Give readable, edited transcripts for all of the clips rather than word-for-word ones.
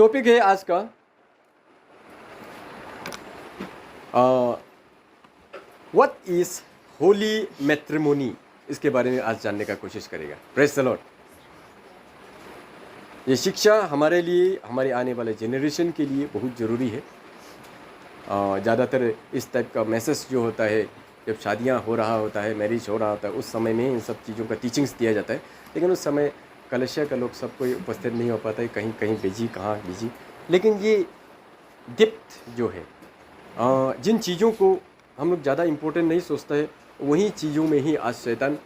Topic है आज का व्हाट इज होली मैट्रिमोनी। इसके बारे में आज जानने का कोशिश करेगा। Praise the Lord. ये शिक्षा हमारे लिए, हमारे आने वाले जनरेशन के लिए बहुत ज़रूरी है। ज़्यादातर इस टाइप का मैसेज जो होता है, जब शादियां हो रहा होता है, मैरिज हो रहा होता है, उस समय में इन सब चीज़ों का टीचिंग्स दिया जाता है। लेकिन उस समय कलिसिया का लोग सब कोई उपस्थित नहीं हो पाता है, कहीं कहीं बिजी, कहाँ बिजी। लेकिन ये डेप्थ जो है, जिन चीज़ों को हम लोग ज़्यादा इम्पोर्टेंट नहीं सोचते हैं, वही चीज़ों में ही आज शैतान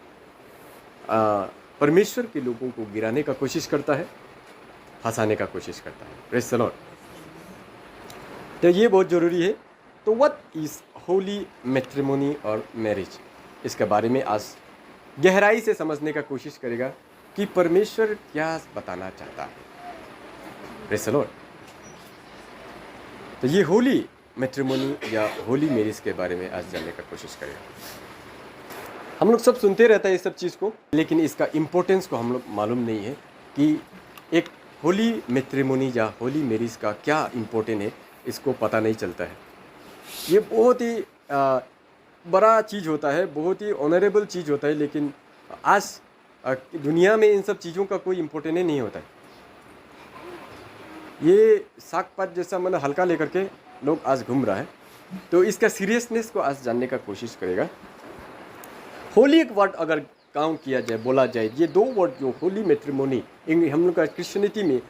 परमेश्वर के लोगों को गिराने का कोशिश करता है, फंसाने का कोशिश करता है। Praise the Lord. तो ये बहुत ज़रूरी है। तो व्हाट इज़ होली मैट्रिमोनी और मैरिज, इसके बारे में आज गहराई से समझने का कोशिश करेगा कि परमेश्वर क्या बताना चाहता है। Praise the Lord. तो ये होली मैट्रिमोनी या होली मैरिज के बारे में आज जानने का कोशिश करेगा। हम लोग सब सुनते रहते हैं इस सब चीज़ को, लेकिन इसका इम्पोर्टेंस को हम लोग मालूम नहीं है कि एक होली मैट्रिमोनी या होली मैरिज का क्या इम्पोर्टेंट है, इसको पता नहीं चलता है। ये बहुत ही बड़ा चीज़ होता है, बहुत ही ऑनरेबल चीज़ होता है, लेकिन आज दुनिया में इन सब चीज़ों का कोई इम्पोर्टेंट नहीं होता है। ये साग पात जैसा मतलब हल्का लेकर के लोग आज घूम रहा है। तो इसका सीरियसनेस को आज जानने का कोशिश करेगा। होली एक वर्ड अगर काउंट किया जाए, बोला जाए, ये दो वर्ड जो होली मैट्रिमोनी, हम लोग का क्रिश्चियनिटी में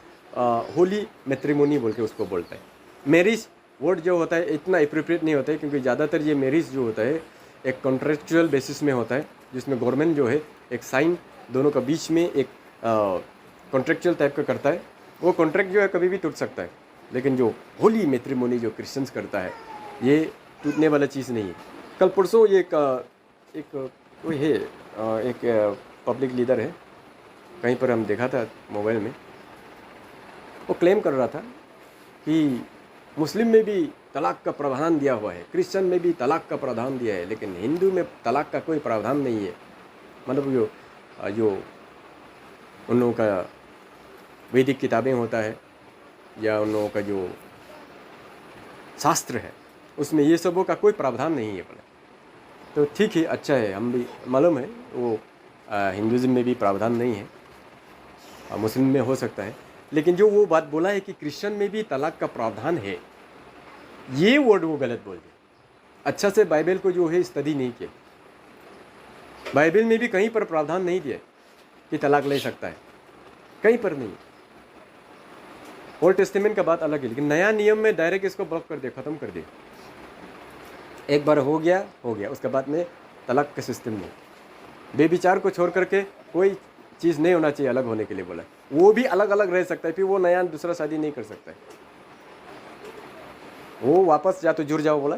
होली मैट्रिमोनी बोल के उसको बोलता है। मैरिज वर्ड जो होता है इतना अप्रोप्रिएट नहीं होता है, क्योंकि ज़्यादातर ये मैरिज जो होता है एक कॉन्ट्रेक्चुअल बेसिस में होता है, जिसमें गवर्नमेंट जो है एक साइन दोनों का बीच में एक कॉन्ट्रेक्चुअल टाइप का करता है। वो कॉन्ट्रैक्ट जो है कभी भी टूट सकता है, लेकिन जो होली मैट्रिमोनी जो क्रिश्चियंस करता है, ये टूटने वाला चीज़ नहीं है। कल परसों ये एक कोई है, एक पब्लिक लीडर है, कहीं पर हम देखा था मोबाइल में, वो क्लेम कर रहा था कि मुस्लिम में भी तलाक का प्रावधान दिया हुआ है, क्रिश्चियन में भी तलाक का प्रावधान दिया है, लेकिन हिंदू में तलाक का कोई प्रावधान नहीं है। मतलब जो उन लोगों का वैदिक किताबें होता है या उन लोगों का जो शास्त्र है, उसमें ये सबों का कोई प्रावधान नहीं है बोले। तो ठीक है, अच्छा है, हम भी मालूम है वो हिंदुज़म में भी प्रावधान नहीं है, मुस्लिम में हो सकता है, लेकिन जो वो बात बोला है कि क्रिश्चियन में भी तलाक का प्रावधान है, ये वर्ड वो गलत बोल दिया। अच्छा से बाइबल को जो है स्टडी नहीं किया। बाइबल में भी कहीं पर प्रावधान नहीं दिया कि तलाक ले सकता है, कहीं पर नहीं। ओल्ड टेस्टामेंट का बात अलग है, लेकिन नया नियम में डायरेक्ट इसको ब्लॉक कर दिया, ख़त्म कर दिया। एक बार हो गया, उसके बाद में तलाक का सिस्टम नहीं। बेविचार को छोड़ करके कोई चीज़ नहीं होना चाहिए अलग होने के लिए बोला। वो भी अलग अलग रह सकता है, फिर वो नया दूसरा शादी नहीं कर सकता है। वो वापस या तो जुड़ जाओ बोला,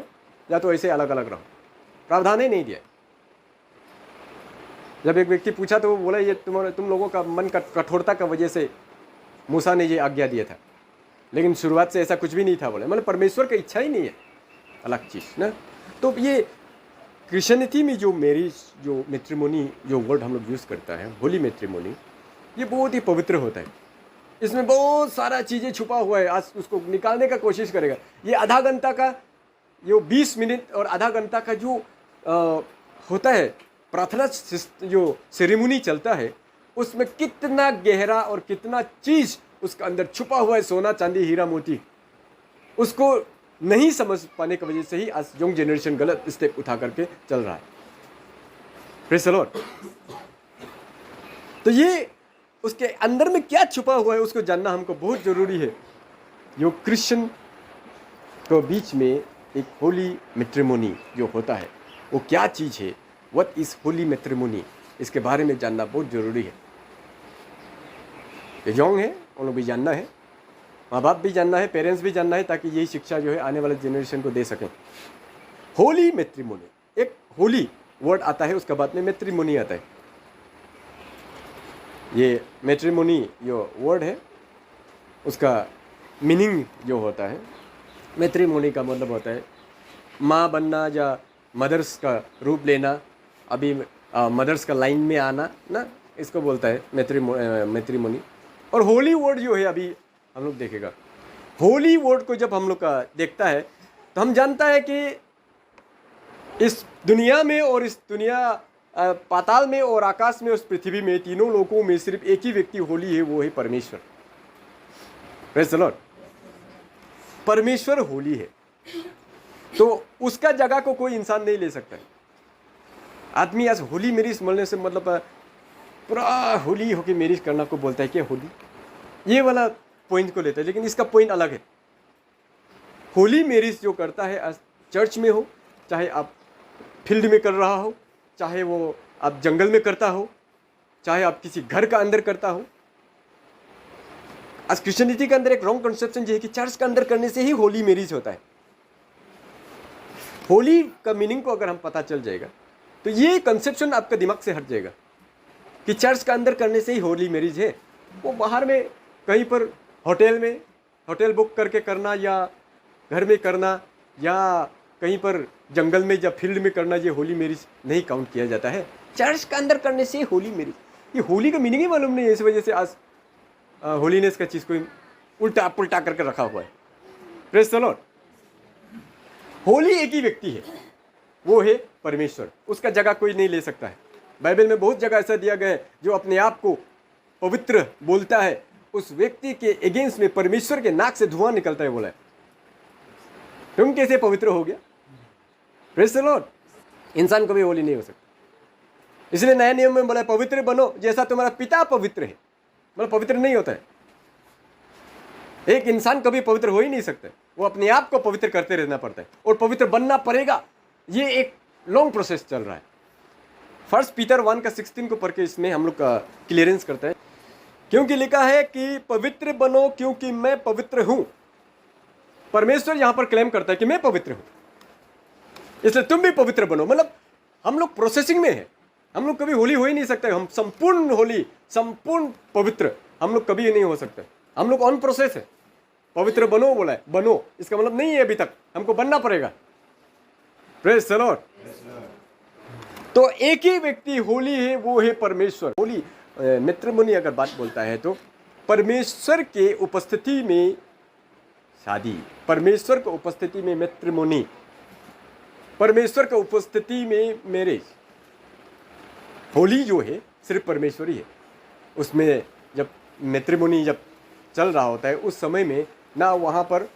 या तो ऐसे अलग अलग रहो, प्रावधान ही नहीं दिया। जब एक व्यक्ति पूछा तो वो बोला, ये तुम लोगों का मन का कठोरता का वजह से मूसा ने ये आज्ञा दिया था, लेकिन शुरुआत से ऐसा कुछ भी नहीं था बोले। मतलब परमेश्वर की इच्छा ही नहीं है, अलग चीज़ ना। तो ये क्रिश्चियनिटी में जो मैरिज, जो मैट्रिमोनी, जो वर्ड हम लोग यूज़ करता है होली मैट्रिमोनी, ये बहुत ही पवित्र होता है। इसमें बहुत सारा चीज़ें छुपा हुआ है। आज उसको निकालने का कोशिश करेगा। ये आधा घंटा का, ये 20 मिनट और आधा घंटा का जो होता है प्रार्थना जो सेरेमनी चलता है, उसमें कितना गहरा और कितना चीज़ उसका अंदर छुपा हुआ है, सोना चांदी हीरा मोती, उसको नहीं समझ पाने की वजह से ही आज यंग जनरेशन गलत स्टेप उठा करके चल रहा है। Praise the Lord. तो ये उसके अंदर में क्या छुपा हुआ है, उसको जानना हमको बहुत ज़रूरी है। जो क्रिश्चियन के बीच में एक होली मैट्रिमोनी जो होता है, वो क्या चीज़ है, व्हाट इज़ होली मैट्रिमोनी, इसके बारे में जानना बहुत ज़रूरी है। ये यंग है, उन लोग भी जानना है, माँ बाप भी जानना है, पेरेंट्स भी जानना है, ताकि यही शिक्षा जो है आने वाले जनरेशन को दे सकें। होली मैट्रिमोनी, एक होली वर्ड आता है, उसके बाद में मैट्रिमोनी आता है। ये मैट्रिमोनी जो वर्ड है, उसका मीनिंग जो होता है, मैट्रिमोनी का मतलब होता है माँ बनना या मदर्स का रूप लेना, अभी मदर्स का लाइन में आना ना, इसको बोलता है मैट्रिमोनी। और होली वर्ड जो है अभी हम लोग देखेगा, होली वर्ड को जब हम लोग का देखता है तो हम जानता है कि इस दुनिया में और इस दुनिया पाताल में और आकाश में, उस पृथ्वी में, तीनों लोगों में सिर्फ एक ही व्यक्ति होली है, वो है परमेश्वर। Praise the Lord. परमेश्वर होली है, तो उसका जगह को कोई इंसान नहीं ले सकता है। आदमी आज होली मेरिज बोलने से मतलब पूरा होली होके मेरिज करना को बोलता है कि होली, ये वाला पॉइंट को लेता है, लेकिन इसका पॉइंट अलग है। होली मेरिज जो करता है, आज चर्च में हो, चाहे आप फील्ड में कर रहा हो, चाहे वो आप जंगल में करता हो, चाहे आप किसी घर का अंदर करता हो। आज क्रिश्चियनिटी के अंदर एक रॉन्ग कंसेप्शन ये है कि चर्च के अंदर करने से ही होली मैरिज होता है। होली का मीनिंग को अगर हम पता चल जाएगा तो ये कंसेप्शन आपका दिमाग से हट जाएगा कि चर्च के अंदर करने से ही होली मैरिज है। वो बाहर में कहीं पर होटल में, होटल बुक करके करना, या घर में करना, या कहीं पर जंगल में या फील्ड में करना, ये होली मैरिज नहीं काउंट किया जाता है। चर्च के अंदर करने से होली मैरिज, ये होली का मीनिंग ही मालूम नहीं है। इस वजह से आज होलीनेस का चीज़ को उल्टा पुल्टा करके रखा हुआ है। Praise the Lord. होली एक ही व्यक्ति है, वो है परमेश्वर, उसका जगह कोई नहीं ले सकता है। बाइबल में बहुत जगह ऐसा दिया गया है, जो अपने आप को पवित्र बोलता है, उस व्यक्ति के अगेंस्ट में परमेश्वर के नाक से धुआं निकलता है। बोला है, तुम कैसे पवित्र हो गया? Praise the Lord. इंसान कभी होली नहीं हो सकता, इसलिए नए नियम में बोला है पवित्र बनो जैसा तुम्हारा पिता पवित्र है। मतलब पवित्र नहीं होता है, एक इंसान कभी पवित्र हो ही नहीं सकता, वो अपने आप को पवित्र करते रहना पड़ता है, और पवित्र बनना पड़ेगा। ये एक लॉन्ग प्रोसेस चल रहा है। 1 पीटर 1:16 को पढ़ के इसमें हम लोग का क्लियरेंस करते हैं, क्योंकि लिखा है कि पवित्र बनो क्योंकि मैं पवित्र हूं। परमेश्वर यहां पर क्लेम करता है कि मैं पवित्र हूं, इसलिए तुम भी पवित्र बनो। मतलब हम लोग प्रोसेसिंग में है, हम लोग कभी होली हो ही नहीं सकते। हम संपूर्ण होली, संपूर्ण पवित्र हम लोग कभी नहीं हो सकते। हम लोग ऑन प्रोसेस है। पवित्र बनो बोला है, बनो इसका मतलब नहीं है अभी तक, हमको बनना पड़ेगा। Praise the Lord. तो एक ही व्यक्ति होली है, वो है परमेश्वर। होली मैट्रिमोनी अगर बात बोलता है तो परमेश्वर के उपस्थिति में शादी, परमेश्वर की उपस्थिति में मैट्रिमोनी, परमेश्वर की उपस्थिति में मैरिज। होली जो है सिर्फ परमेश्वर ही है। उसमें जब मैट्रिमोनी जब चल रहा होता है, उस समय में ना वहाँ पर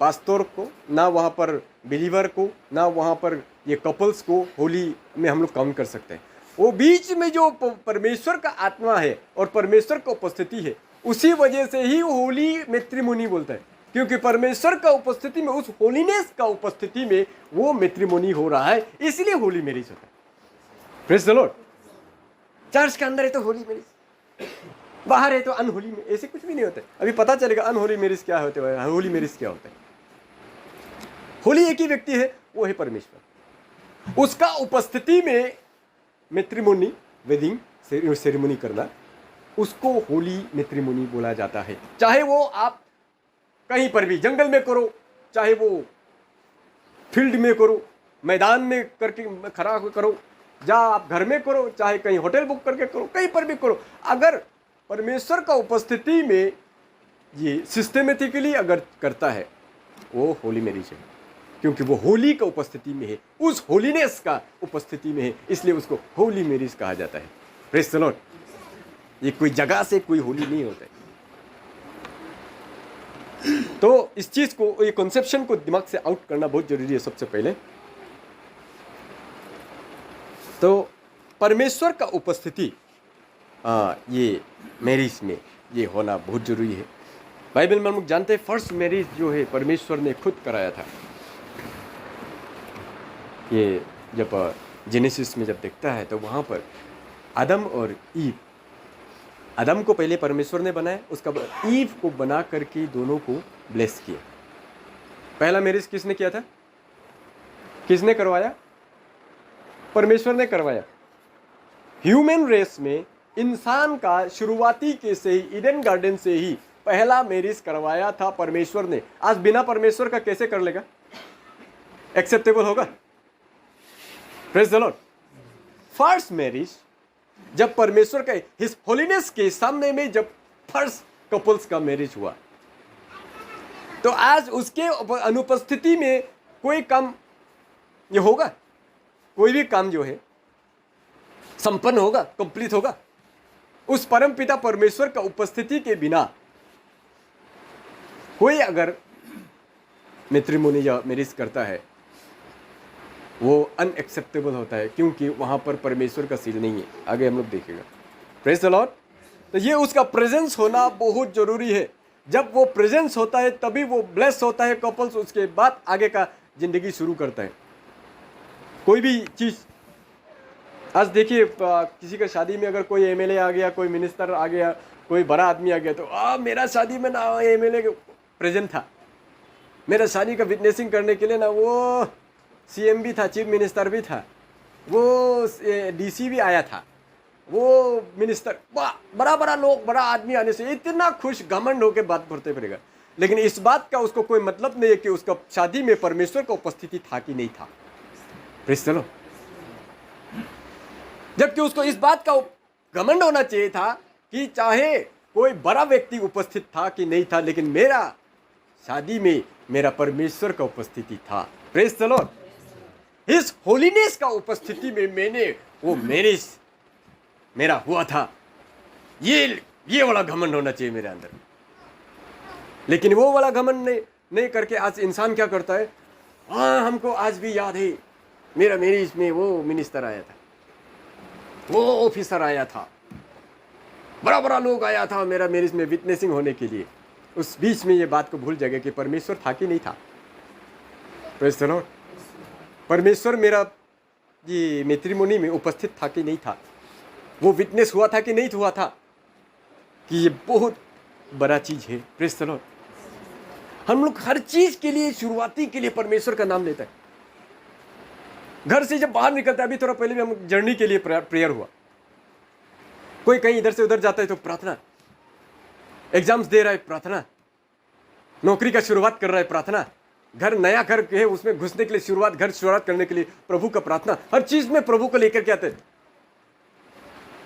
पास्टर को, ना वहाँ पर बिलीवर को, ना वहाँ पर ये कपल्स को होली में हम लोग काउंट कर सकते हैं। वो बीच में जो परमेश्वर का आत्मा है और परमेश्वर का उपस्थिति है, उसी वजह से ही होली मैट्रिमोनी बोलता है, क्योंकि परमेश्वर का उपस्थिति में, उस होलीनेस का उपस्थिति में वो मैट्रिमोनी हो रहा है, इसलिए होली मैरिज होता है। Praise the Lord. चर्च के अंदर है तो होली मैरिज, बाहर है तो अनहोली में, ऐसे कुछ भी नहीं होता है। अभी पता चलेगा अनहोली मैरिज क्या होते हैं, होली मैरिज क्या होता है। होली एक ही व्यक्ति है, वो है परमेश्वर। उसका उपस्थिति में मैट्रिमोनी, वेडिंग सेरेमनी करना, उसको होली मैट्रिमोनी बोला जाता है। चाहे वो आप कहीं पर भी जंगल में करो, चाहे वो फील्ड में करो, मैदान में करके खड़ा करो, या आप घर में करो, चाहे कहीं होटल बुक करके करो, कहीं पर भी करो, अगर परमेश्वर का उपस्थिति में ये सिस्टमेटिकली अगर करता है, वो होली मैरिज है, क्योंकि वो होली का उपस्थिति में है, उस होलीनेस का उपस्थिति में है, इसलिए उसको होली मैरिज कहा जाता है। Praise the Lord. ये कोई जगह से कोई होली नहीं होता है। तो इस चीज को, ये कॉन्सेप्शन को दिमाग से आउट करना बहुत जरूरी है। सबसे पहले तो परमेश्वर का उपस्थिति ये मैरिज में ये होना बहुत जरूरी है। बाइबल में हम लोग जानते हैं फर्स्ट मैरिज जो है परमेश्वर ने खुद कराया था। ये जब जेनेसिस में जब देखता है तो वहाँ पर आदम और ईव, आदम को पहले परमेश्वर ने बनाया, उसका बाद ईव को बना करके दोनों को ब्लेस किया। पहला मैरिज किसने किया था? किसने करवाया? परमेश्वर ने करवाया। ह्यूमन रेस में इंसान का शुरुआती के से ही, ईडन गार्डन से ही पहला मैरिज करवाया था परमेश्वर ने। आज बिना परमेश्वर का कैसे कर लेगा? एक्सेप्टेबल होगा? Praise the Lord. First marriage जब परमेश्वर का हिज होलीनेस के सामने में जब फर्स्ट कपल्स का मैरिज हुआ, तो आज उसके अनुपस्थिति में कोई काम ये होगा, कोई भी काम जो है संपन्न होगा, कंप्लीट होगा। उस परम पिता परमेश्वर का उपस्थिति के बिना कोई अगर मैट्रिमोनी या मैरिज करता है वो अनएक्सेप्टेबल होता है, क्योंकि वहाँ पर परमेश्वर का सील नहीं है। आगे हम लोग देखेगा। Praise the Lord. तो ये उसका प्रेजेंस होना बहुत ज़रूरी है। जब वो प्रेजेंस होता है तभी वो ब्लेस होता है कपल्स, उसके बाद आगे का ज़िंदगी शुरू करता है। कोई भी चीज़ आज देखिए, किसी का शादी में अगर कोई एमएलए आ गया, कोई मिनिस्टर आ गया, कोई बड़ा आदमी आ गया, तो मेरा शादी में ना एमएलए प्रेजेंट था, मेरा शादी का विटनेसिंग करने के लिए ना वो सीएम भी था, चीफ मिनिस्टर भी था, वो डीसी भी आया था, वो मिनिस्टर, बड़ा बड़ा लोग, बड़ा आदमी आने से इतना खुश घमंड होकर बात करते फिरेगा। लेकिन इस बात का उसको कोई मतलब नहीं है कि उसका शादी में परमेश्वर का उपस्थिति था कि नहीं था। Praise the Lord. जबकि उसको इस बात का घमंड होना चाहिए था कि चाहे कोई बड़ा व्यक्ति उपस्थित था कि नहीं था, लेकिन मेरा शादी में मेरा परमेश्वर का उपस्थिति था। Praise the Lord. इस होलीनेस का उपस्थिति में मैंने वो मैरिज मेरा हुआ था, ये वाला घमंड होना चाहिए मेरे अंदर। लेकिन वो वाला घमंड नहीं करके आज इंसान क्या करता है, हमको आज भी याद है मेरा मैरिज में वो मिनिस्टर आया था, वो ऑफिसर आया था, बड़ा बड़ा लोग आया था मेरा मैरिज में विटनेसिंग होने के लिए। उस बीच में ये बात को भूल जाएगा कि परमेश्वर था कि नहीं था। Praise the Lord. परमेश्वर मेरा ये मैट्रिमोनी में उपस्थित था कि नहीं था, वो विटनेस हुआ था कि नहीं हुआ था, कि ये बहुत बड़ा चीज़ है। Praise the Lord. हम लोग हर चीज़ के लिए शुरुआती के लिए परमेश्वर का नाम लेते हैं। घर से जब बाहर निकलता है, अभी थोड़ा पहले भी हम जर्नी के लिए प्रेयर हुआ, कोई कहीं इधर से उधर जाता है तो प्रार्थना, एग्जाम्स दे रहा है प्रार्थना, नौकरी का शुरुआत कर रहा है प्रार्थना, घर नया घर है उसमें घुसने के लिए शुरुआत करने के लिए प्रभु का प्रार्थना, हर चीज में प्रभु को लेकर के आते हैं।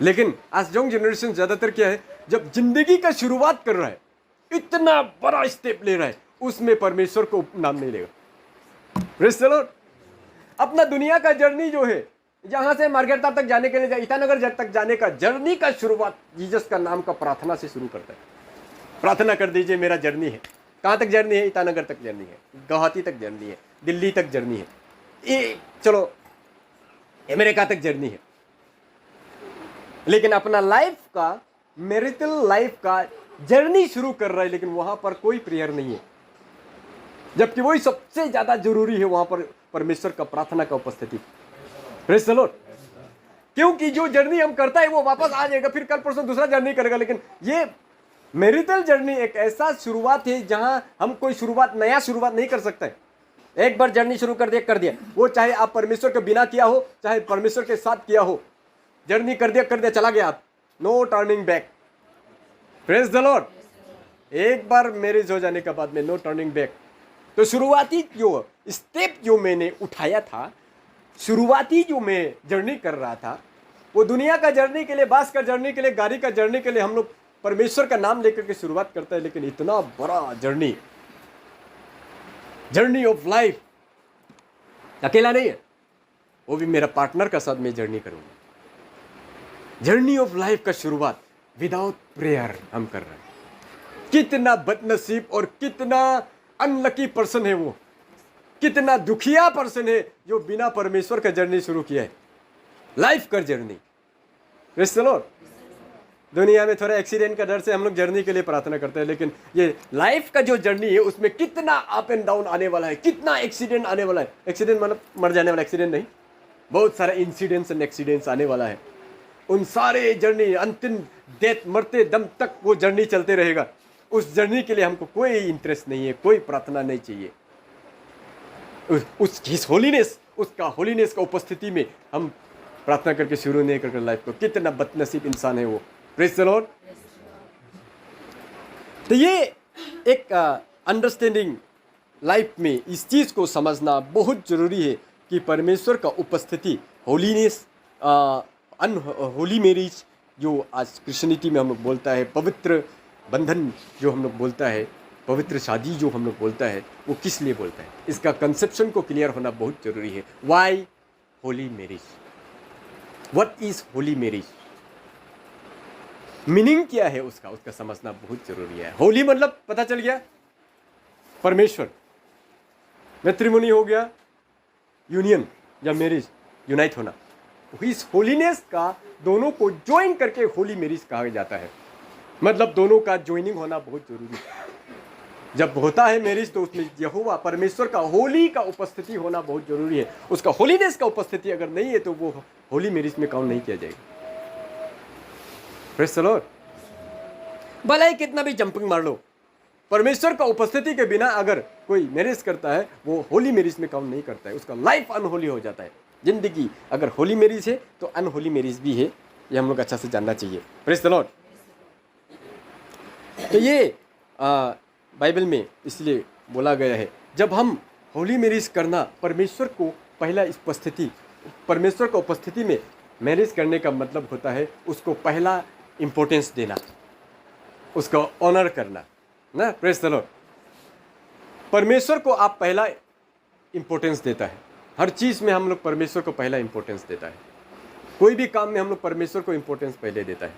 लेकिन आज यंग जनरेशन ज्यादातर क्या है, जब जिंदगी का शुरुआत कर रहा है, इतना बड़ा स्टेप ले रहा है, उसमें परमेश्वर को नाम नहीं लेगा। Praise the Lord. अपना दुनिया का जर्नी जो है, जहां से मार्गेटा तक जाने के लिए, ईटानगर तक जाने का जर्नी का शुरुआत जीसस का नाम का प्रार्थना से शुरू करता है। प्रार्थना कर दीजिए, मेरा जर्नी है। कहाँ तक जर्नी है? ईटानगर तक जर्नी है, गुवाहाटी तक जर्नी है, दिल्ली तक जर्नी है, ये चलो अमेरिका तक जर्नी है। लेकिन अपना लाइफ का, मैरिटल लाइफ का जर्नी शुरू कर रहा है, लेकिन वहां पर कोई प्रेयर नहीं है, जबकि वही सबसे ज्यादा जरूरी है। वहां पर परमेश्वर का प्रार्थना का उपस्थिति। Praise the Lord. क्योंकि जो जर्नी हम करता है वो वापस आ जाएगा, फिर कल परसों दूसरा जर्नी करेगा। लेकिन ये मैरिटल जर्नी एक ऐसा शुरुआत है जहां हम कोई नया शुरुआत नहीं कर सकते। एक बार जर्नी शुरू कर दिया, वो चाहे आप परमेश्वर के बिना किया हो, चाहे परमेश्वर के साथ किया हो, जर्नी कर दिया, चला गया आप, no turning back. Praise the lord. एक बार मैरिज हो जाने के बाद में नो टर्निंग बैक। तो शुरुआती जो स्टेप जो मैंने उठाया था, शुरुआती जो मैं जर्नी कर रहा था, वो दुनिया का जर्नी के लिए, बास का जर्नी के लिए, गाड़ी का जर्नी के लिए हम लोग परमेश्वर का नाम लेकर के शुरुआत करते हैं। लेकिन इतना बड़ा जर्नी ऑफ लाइफ अकेला नहीं है, वो भी मेरा पार्टनर का साथ मैं जर्नी करूंगा। जर्नी ऑफ लाइफ का शुरुआत विदाउट प्रेयर हम कर रहे हैं। कितना बदनसीब और कितना अनलकी पर्सन है वो, कितना दुखिया पर्सन है जो बिना परमेश्वर का जर्नी शुरू किया है, लाइफ का जर्नी। Praise the Lord. दुनिया में थोड़ा एक्सीडेंट का डर से हम लोग जर्नी के लिए प्रार्थना करते हैं, लेकिन ये लाइफ का जो जर्नी है उसमें कितना अप एंड डाउन आने वाला है, कितना एक्सीडेंट आने वाला है। एक्सीडेंट मतलब मर जाने वाला एक्सीडेंट नहीं, बहुत सारे इंसिडेंट्स एंड एक्सीडेंट्स आने वाला है। उन सारे जर्नी, अंतिम डेथ, मरते दम तक वो जर्नी चलते रहेगा। उस जर्नी के लिए हमको कोई इंटरेस्ट नहीं है, कोई प्रार्थना नहीं चाहिए। उसका होलीनेस का उपस्थिति में हम प्रार्थना करके शुरू नहीं करके लाइफ को, कितना बदनसीब इंसान है वो। Praise the Lord. तो ये एक अंडरस्टैंडिंग लाइफ में इस चीज़ को समझना बहुत ज़रूरी है कि परमेश्वर का उपस्थिति, होलीनेस, अनहोली मैरिज जो आज क्रिश्चियनिटी में हम लोग बोलता है, पवित्र बंधन जो हम लोग बोलता है, पवित्र शादी जो हम लोग बोलता है वो किस लिए बोलता है, इसका कंसेप्शन को क्लियर होना बहुत जरूरी है। Why holy marriage, what is holy marriage, meaning क्या है उसका समझना बहुत जरूरी है। होली मतलब पता चल गया परमेश्वर, मैट्रिमोनी हो गया यूनियन या मैरिज, यूनाइट होना। इस होलीनेस का दोनों को ज्वाइन करके होली मैरिज कहा जाता है, मतलब दोनों का ज्वाइनिंग होना बहुत जरूरी है। जब होता है मैरिज तो उसमें यहोवा परमेश्वर का होली का उपस्थिति होना बहुत जरूरी है। उसका होलीनेस का उपस्थिति अगर नहीं है तो वो होली मैरिज में काउंट नहीं किया जाएगा। Praise the Lord. भले ही कितना भी जंपिंग मार लो, परमेश्वर का उपस्थिति के बिना अगर कोई मैरिज करता है वो होली मैरिज में काउंट नहीं करता है, उसका लाइफ अनहोली हो जाता है। जिंदगी अगर होली मैरिज है तो अनहोली मैरिज भी है, ये हम लोग अच्छा से जानना चाहिए। Praise the Lord. तो ये बाइबल में इसलिए बोला गया है, जब हम होली मैरिज करना, परमेश्वर को पहला उपस्थिति, परमेश्वर को उपस्थिति में मैरिज करने का मतलब होता है उसको पहला इम्पोर्टेंस देना, उसका ऑनर करना ना। Praise the Lord. परमेश्वर को आप पहला इम्पोर्टेंस देता है, हर चीज़ में हम लोग परमेश्वर को पहला इम्पोर्टेंस देता है, कोई भी काम में हम लोग परमेश्वर को इम्पोर्टेंस पहले देता है।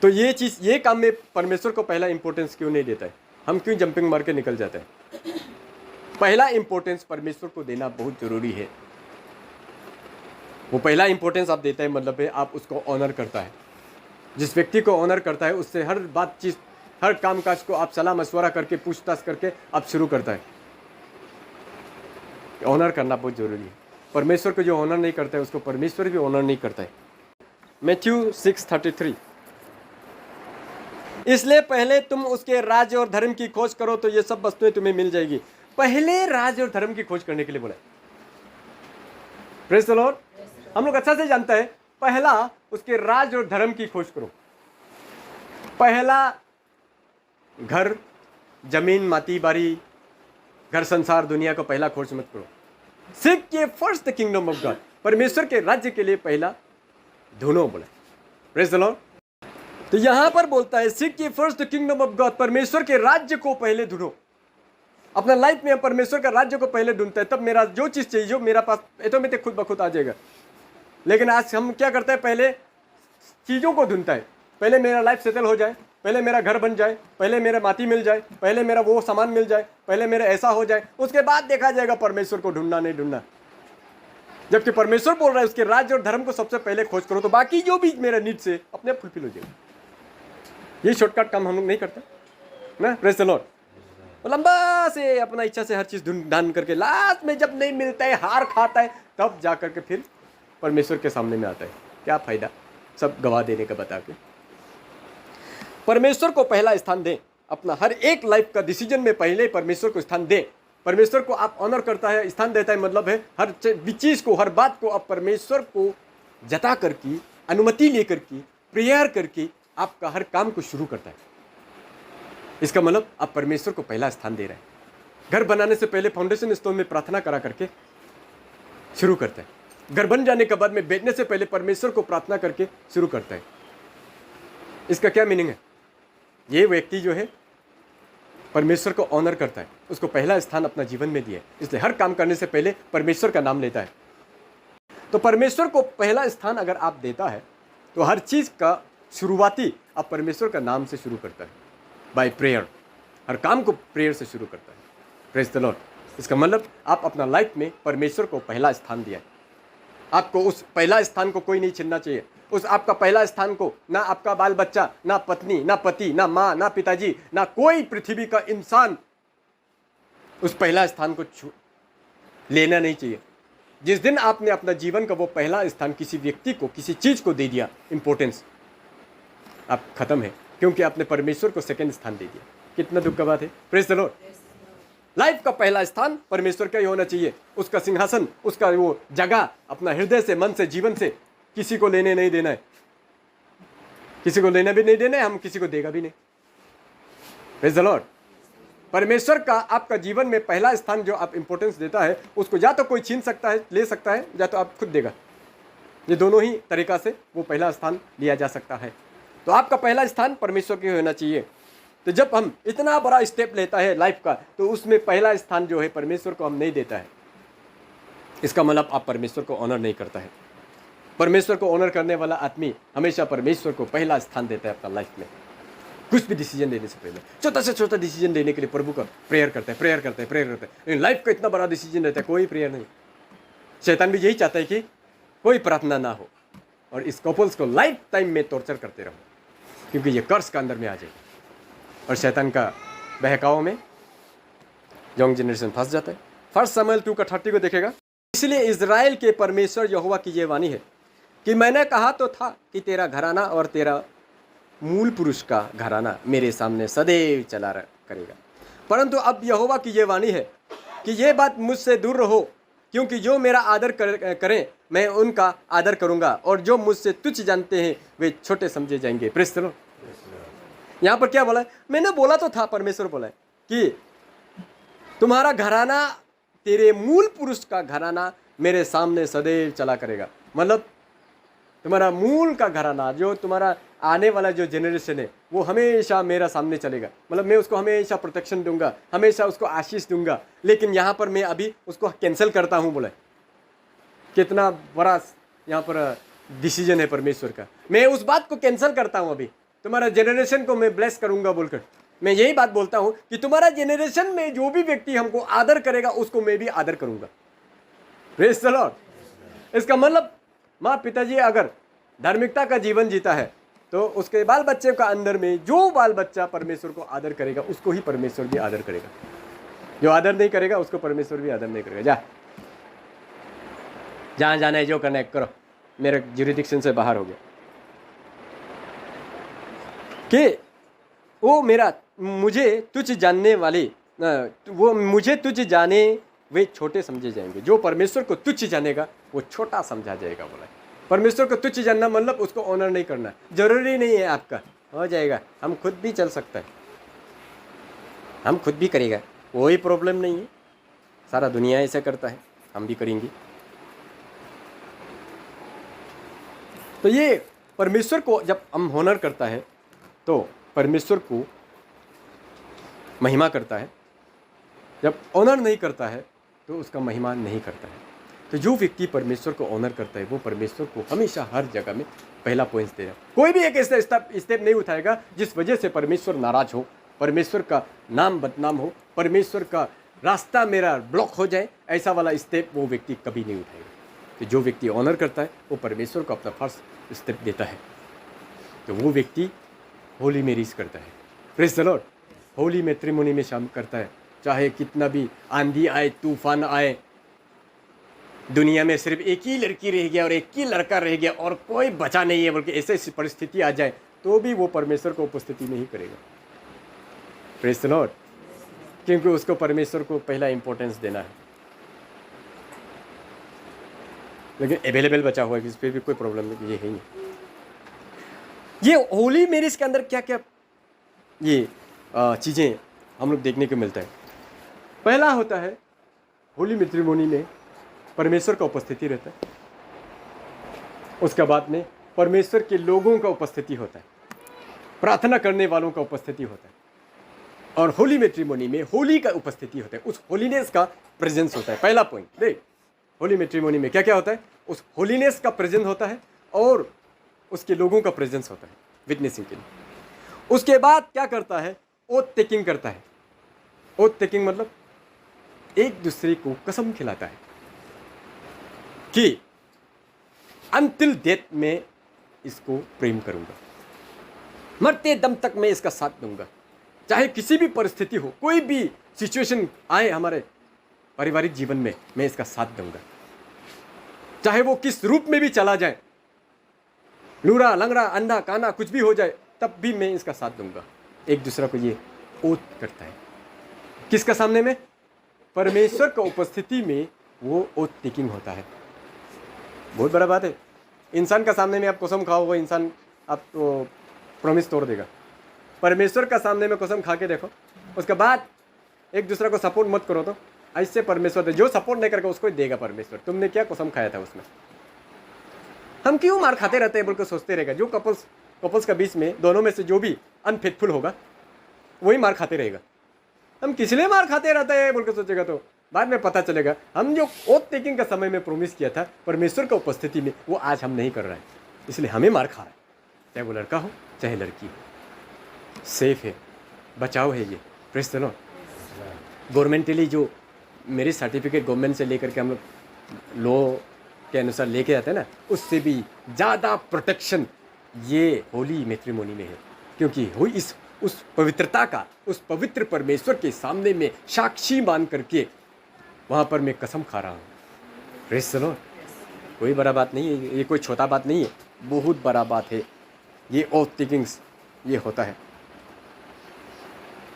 तो ये काम में परमेश्वर को पहला इम्पोर्टेंस क्यों नहीं देता है, हम क्यों जंपिंग मार के निकल जाते हैं? पहला इम्पोर्टेंस परमेश्वर को देना बहुत जरूरी है। वो पहला इम्पोर्टेंस आप देता है मतलब है आप उसको ऑनर करता है। जिस व्यक्ति को ऑनर करता है उससे हर बातचीत, हर काम काज को आप सलाह मशवरा करके, पूछताछ करके आप शुरू करता है। ऑनर करना बहुत जरूरी है। परमेश्वर को जो ऑनर नहीं करता है उसको परमेश्वर भी ऑनर नहीं करता है। मैथ्यू 6:33, इसलिए पहले तुम उसके राज्य और धर्म की खोज करो तो ये सब वस्तुएं तुम्हें मिल जाएगी। पहले राज्य और धर्म की खोज करने के लिए बोला। Praise the Lord. हम लोग अच्छा से जानता है, पहला उसके राज्य और धर्म की खोज करो। पहला घर, जमीन, माटी बारी, घर, संसार, दुनिया को पहला खोज मत करो। सीक ये first the kingdom of God, परमेश्वर के राज्य के लिए पहला ढूंढो बोला। Praise the Lord. तो यहां पर बोलता है सीक ये first the kingdom of God, परमेश्वर के राज्य को पहले ढूंढो। अपना लाइफ में परमेश्वर का राज्य को पहले ढूंढता है, तब मेरा जो चीज़ चाहिए, जो मेरा पास ऑटोमेटिक खुद ब खुद आ जाएगा। लेकिन आज हम क्या करते हैं, पहले चीज़ों को ढूंढता है। पहले मेरा लाइफ सेटल हो जाए, पहले मेरा घर बन जाए, पहले मेरा माटी मिल जाए, पहले मेरा वो सामान मिल जाए, पहले मेरा ऐसा हो जाए, उसके बाद देखा जाएगा परमेश्वर को ढूंढना नहीं ढूंढना। जबकि परमेश्वर बोल रहा है उसके राज्य और धर्म को सबसे पहले खोज करो तो बाकी जो भी मेरा नीड से अपने आप फुलफिल हो जाएगा। ये शॉर्टकट काम हम लोग नहीं करते ना। Praise the Lord. लंबा से अपना इच्छा से हर चीज़ ढूंढ करके लास्ट में जब नहीं मिलता है, हार खाता है, तब जा करके फिर परमेश्वर के सामने में आता है। क्या फ़ायदा सब गवा देने का बता के। परमेश्वर को पहला स्थान दें, अपना हर एक लाइफ का डिसीजन में पहले परमेश्वर को स्थान दें। परमेश्वर को आप ऑनर करता है, स्थान देता है, मतलब है हर चीज़ को, हर बात को आप परमेश्वर को जता करके, अनुमति लेकर के, प्रेयर करके आपका हर काम को शुरू करता है। इसका मतलब आप परमेश्वर को पहला स्थान दे रहे हैं। घर बनाने से पहले फाउंडेशन स्टोन में प्रार्थना करा करके शुरू करता है। घर बन जाने के बाद में बैठने से पहले परमेश्वर को प्रार्थना करके शुरू करता है। इसका क्या मीनिंग है? ये व्यक्ति जो है परमेश्वर को ऑनर करता है, उसको पहला स्थान अपना जीवन में दिया है, इसलिए हर काम करने से पहले परमेश्वर का नाम लेता है। तो परमेश्वर को पहला स्थान अगर आप देता है तो हर चीज़ का शुरुआती आप परमेश्वर का नाम से शुरू करता है, बाय प्रेयर। हर काम को प्रेयर से शुरू करता है। Praise the Lord. इसका मतलब आप अपना लाइफ में परमेश्वर को पहला स्थान दिया है। आपको उस पहला स्थान को कोई नहीं छीनना चाहिए। उस आपका पहला स्थान को ना आपका बाल बच्चा, ना पत्नी, ना पति, ना माँ, ना पिताजी, ना कोई पृथ्वी का इंसान उस पहला स्थान को लेना नहीं चाहिए। जिस दिन आपने अपना जीवन का वो पहला स्थान किसी व्यक्ति को, किसी चीज़ को दे दिया इम्पोर्टेंस, आप खत्म है, क्योंकि आपने परमेश्वर को सेकंड स्थान दे दिया। कितना दुख का बात है। Praise the Lord. लाइफ का पहला स्थान परमेश्वर का ही होना चाहिए। उसका सिंहासन, उसका वो जगह अपना हृदय से, मन से, जीवन से किसी को लेने नहीं देना है। किसी को लेना भी नहीं देना है, हम किसी को देगा भी नहीं। Praise the Lord. परमेश्वर का आपका जीवन में पहला स्थान जो आप इंपॉर्टेंस देता है, उसको या तो कोई छीन सकता है, ले सकता है, या तो आप खुद देगा। ये दोनों ही तरीका से वो पहला स्थान लिया जा सकता है। तो आपका पहला स्थान परमेश्वर के होना चाहिए। तो जब हम इतना बड़ा स्टेप लेता है लाइफ का, तो उसमें पहला स्थान जो है परमेश्वर को हम नहीं देता है, इसका मतलब आप परमेश्वर को ऑनर नहीं करता है। परमेश्वर को ऑनर करने वाला आदमी हमेशा परमेश्वर को पहला स्थान देता है अपना लाइफ में। कुछ भी डिसीजन लेने से पहले छोटा से छोटा डिसीजन लेने के लिए प्रभु का प्रेयर करता है, प्रेयर करता है, प्रेयर करता है। लेकिन लाइफ का इतना बड़ा डिसीजन रहता है, कोई प्रेयर नहीं। शैतान भी यही चाहता है कि कोई प्रार्थना ना हो और इस कपल्स को लाइफ टाइम में टॉर्चर करते रहो, क्योंकि ये कर्ज का अंदर में आ जाएगा और शैतान का बहकाव में यंग जनरेशन फंस जाता है। 1 शमूएल 2:30 को देखेगा। इसलिए इज़राइल के परमेश्वर यहोवा की ये वाणी है कि मैंने कहा तो था कि तेरा घराना और तेरा मूल पुरुष का घराना मेरे सामने सदैव चला करेगा, परंतु अब यहोवा की ये वाणी है कि ये बात मुझसे दूर रहो, क्योंकि जो मेरा आदर करें मैं उनका आदर करूंगा, और जो मुझसे तुच्छ जानते हैं वे छोटे समझे जाएंगे। Praise the Lord. यहाँ पर क्या बोला है? मैंने बोला तो था, परमेश्वर बोला है कि तुम्हारा घराना, तेरे मूल पुरुष का घराना मेरे सामने सदैव चला करेगा। मतलब तुम्हारा मूल का घराना, जो तुम्हारा आने वाला जो जनरेशन है, वो हमेशा मेरा सामने चलेगा। मतलब मैं उसको हमेशा प्रोटेक्शन दूंगा, हमेशा उसको आशीष दूंगा। लेकिन यहाँ पर मैं अभी उसको कैंसिल करता हूँ। बोले कितना बड़ा यहाँ पर डिसीजन है परमेश्वर का। मैं उस बात को कैंसिल करता हूँ, अभी तुम्हारा जनरेशन को मैं ब्लेस करूंगा बोलकर मैं यही बात बोलता हूँ कि तुम्हारा जनरेशन में जो भी व्यक्ति हमको आदर करेगा उसको मैं भी आदर करूंगा। Praise the Lord. इसका मतलब माँ पिताजी अगर धार्मिकता का जीवन जीता है तो उसके बाल बच्चे का अंदर में जो बाल बच्चा परमेश्वर को आदर करेगा उसको ही परमेश्वर भी आदर करेगा। जो आदर नहीं करेगा उसको परमेश्वर भी आदर नहीं करेगा। जा जहाँ जाना है जो करना है करो, मेरे ज्यूरिडिक्शन से बाहर हो गया। कि वो मेरा मुझे तुझ जानने वाले, वो मुझे तुझ जाने वे छोटे समझे जाएंगे। जो परमेश्वर को तुच्छ जानेगा वो छोटा समझा जाएगा। बोला परमेश्वर को तुच्छ जानना मतलब उसको ऑनर नहीं करना। जरूरी नहीं है आपका हो जाएगा, हम खुद भी चल सकता है, हम खुद भी करेगा, कोई प्रॉब्लम नहीं है। सारा दुनिया ऐसा करता है, हम भी करेंगे। तो ये परमेश्वर को जब हम ऑनर करता है तो परमेश्वर को महिमा करता है। जब ऑनर नहीं करता है तो उसका महिमा नहीं करता है। तो जो व्यक्ति परमेश्वर को ऑनर करता है वो परमेश्वर को हमेशा हर जगह में पहला पॉइंट देगा। कोई भी एक ऐसा स्टेप नहीं उठाएगा जिस वजह से परमेश्वर नाराज हो, परमेश्वर का नाम बदनाम हो, परमेश्वर का रास्ता मेरा ब्लॉक हो जाए, ऐसा वाला स्टेप वो व्यक्ति कभी नहीं उठाएगा। तो जो व्यक्ति ऑनर करता है वो परमेश्वर को अपना फर्स्ट स्टेप देता है, तो वो व्यक्ति होली मैरिज करता है। Praise the Lord. Holi matrimony में शामिल करता है। चाहे कितना भी आंधी आए, तूफान आए, दुनिया में सिर्फ एक ही लड़की रह गया और एक ही लड़का रह गया और कोई बचा नहीं है, बल्कि ऐसी परिस्थिति आ जाए तो भी वो परमेश्वर को उपस्थिति नहीं करेगा। Praise the Lord. क्योंकि उसको परमेश्वर को पहला इंपॉर्टेंस देना है। लेकिन अवेलेबल बचा हुआ है, इस पर भी कोई प्रॉब्लम नहीं, ये है नहीं। ये होली मैरिज के अंदर क्या क्या ये चीज़ें हम लोग देखने को मिलता है। पहला होता है होली मैट्रिमोनी में परमेश्वर का उपस्थिति रहता है। उसके बाद में परमेश्वर के लोगों का उपस्थिति होता है, प्रार्थना करने वालों का उपस्थिति होता है, और होली मैट्रिमोनी में होली का उपस्थिति होता है। उस होलीनेस का प्रेजेंस होता है। पहला पॉइंट देख, होली मैट्रिमोनी में क्या क्या होता है? उस होलीनेस का प्रेजेंस होता है और उसके लोगों का प्रेजेंस होता है विटनेसिंग के लिए। उसके बाद क्या करता है? ओथ टेकिंग करता है। ओथ टेकिंग मतलब एक दूसरे को कसम खिलाता है कि अंतिल डेथ में इसको प्रेम करूंगा, मरते दम तक मैं इसका साथ दूंगा, चाहे किसी भी परिस्थिति हो, कोई भी सिचुएशन आए हमारे पारिवारिक जीवन में, मैं इसका साथ दूंगा, चाहे वो किस रूप में भी चला जाए, लूरा लंगड़ा अंधा काना कुछ भी हो जाए, तब भी मैं इसका साथ दूंगा। एक दूसरा को ये ओथ करता है। किसका सामने में? परमेश्वर का उपस्थिति में वो ओथ टेकिंग होता है। बहुत बड़ा बात है। इंसान का सामने में आप कसम खाओ, वो इंसान आपको प्रॉमिस तोड़ देगा। परमेश्वर का सामने में कसम खा के देखो, उसके बाद एक दूसरे को सपोर्ट मत करो। तो ऐसे परमेश्वर दे, जो सपोर्ट नहीं करेगा उसको देगा परमेश्वर। तुमने क्या कसम खाया था उसमें? हम क्यों मार खाते रहते हैं बोल के सोचते रहेगा। जो कपल्स का बीच में दोनों में से जो भी अनफेथफुल होगा, वही मार खाते रहेगा। हम किस लिए मार खाते रहते हैं बोल के सोचेगा तो बाद में पता चलेगा हम जो ओथ टेकिंग का समय में प्रोमिस किया था परमेश्वर का उपस्थिति में, वो आज हम नहीं कर रहे हैं, इसलिए हमें मार खा रहा है। चाहे वो लड़का हो चाहे लड़की हो, सेफ है, बचाव है ये। Praise the Lord. गवर्नमेंटली जो मेरिज सर्टिफिकेट गवर्नमेंट से लेकर के हम लोग लॉ के अनुसार लेके आते हैं ना, उससे भी ज़्यादा प्रोटेक्शन ये होली मैट्रिमोनी में है, क्योंकि वो उस पवित्रता का, उस पवित्र परमेश्वर के सामने में साक्षी मान करके वहाँ पर मैं कसम खा रहा हूँ। Praise the Lord. कोई बड़ा बात नहीं है, ये कोई छोटा बात नहीं है, बहुत बड़ा बात है ये ओथ टेकिंग्स ये होता है।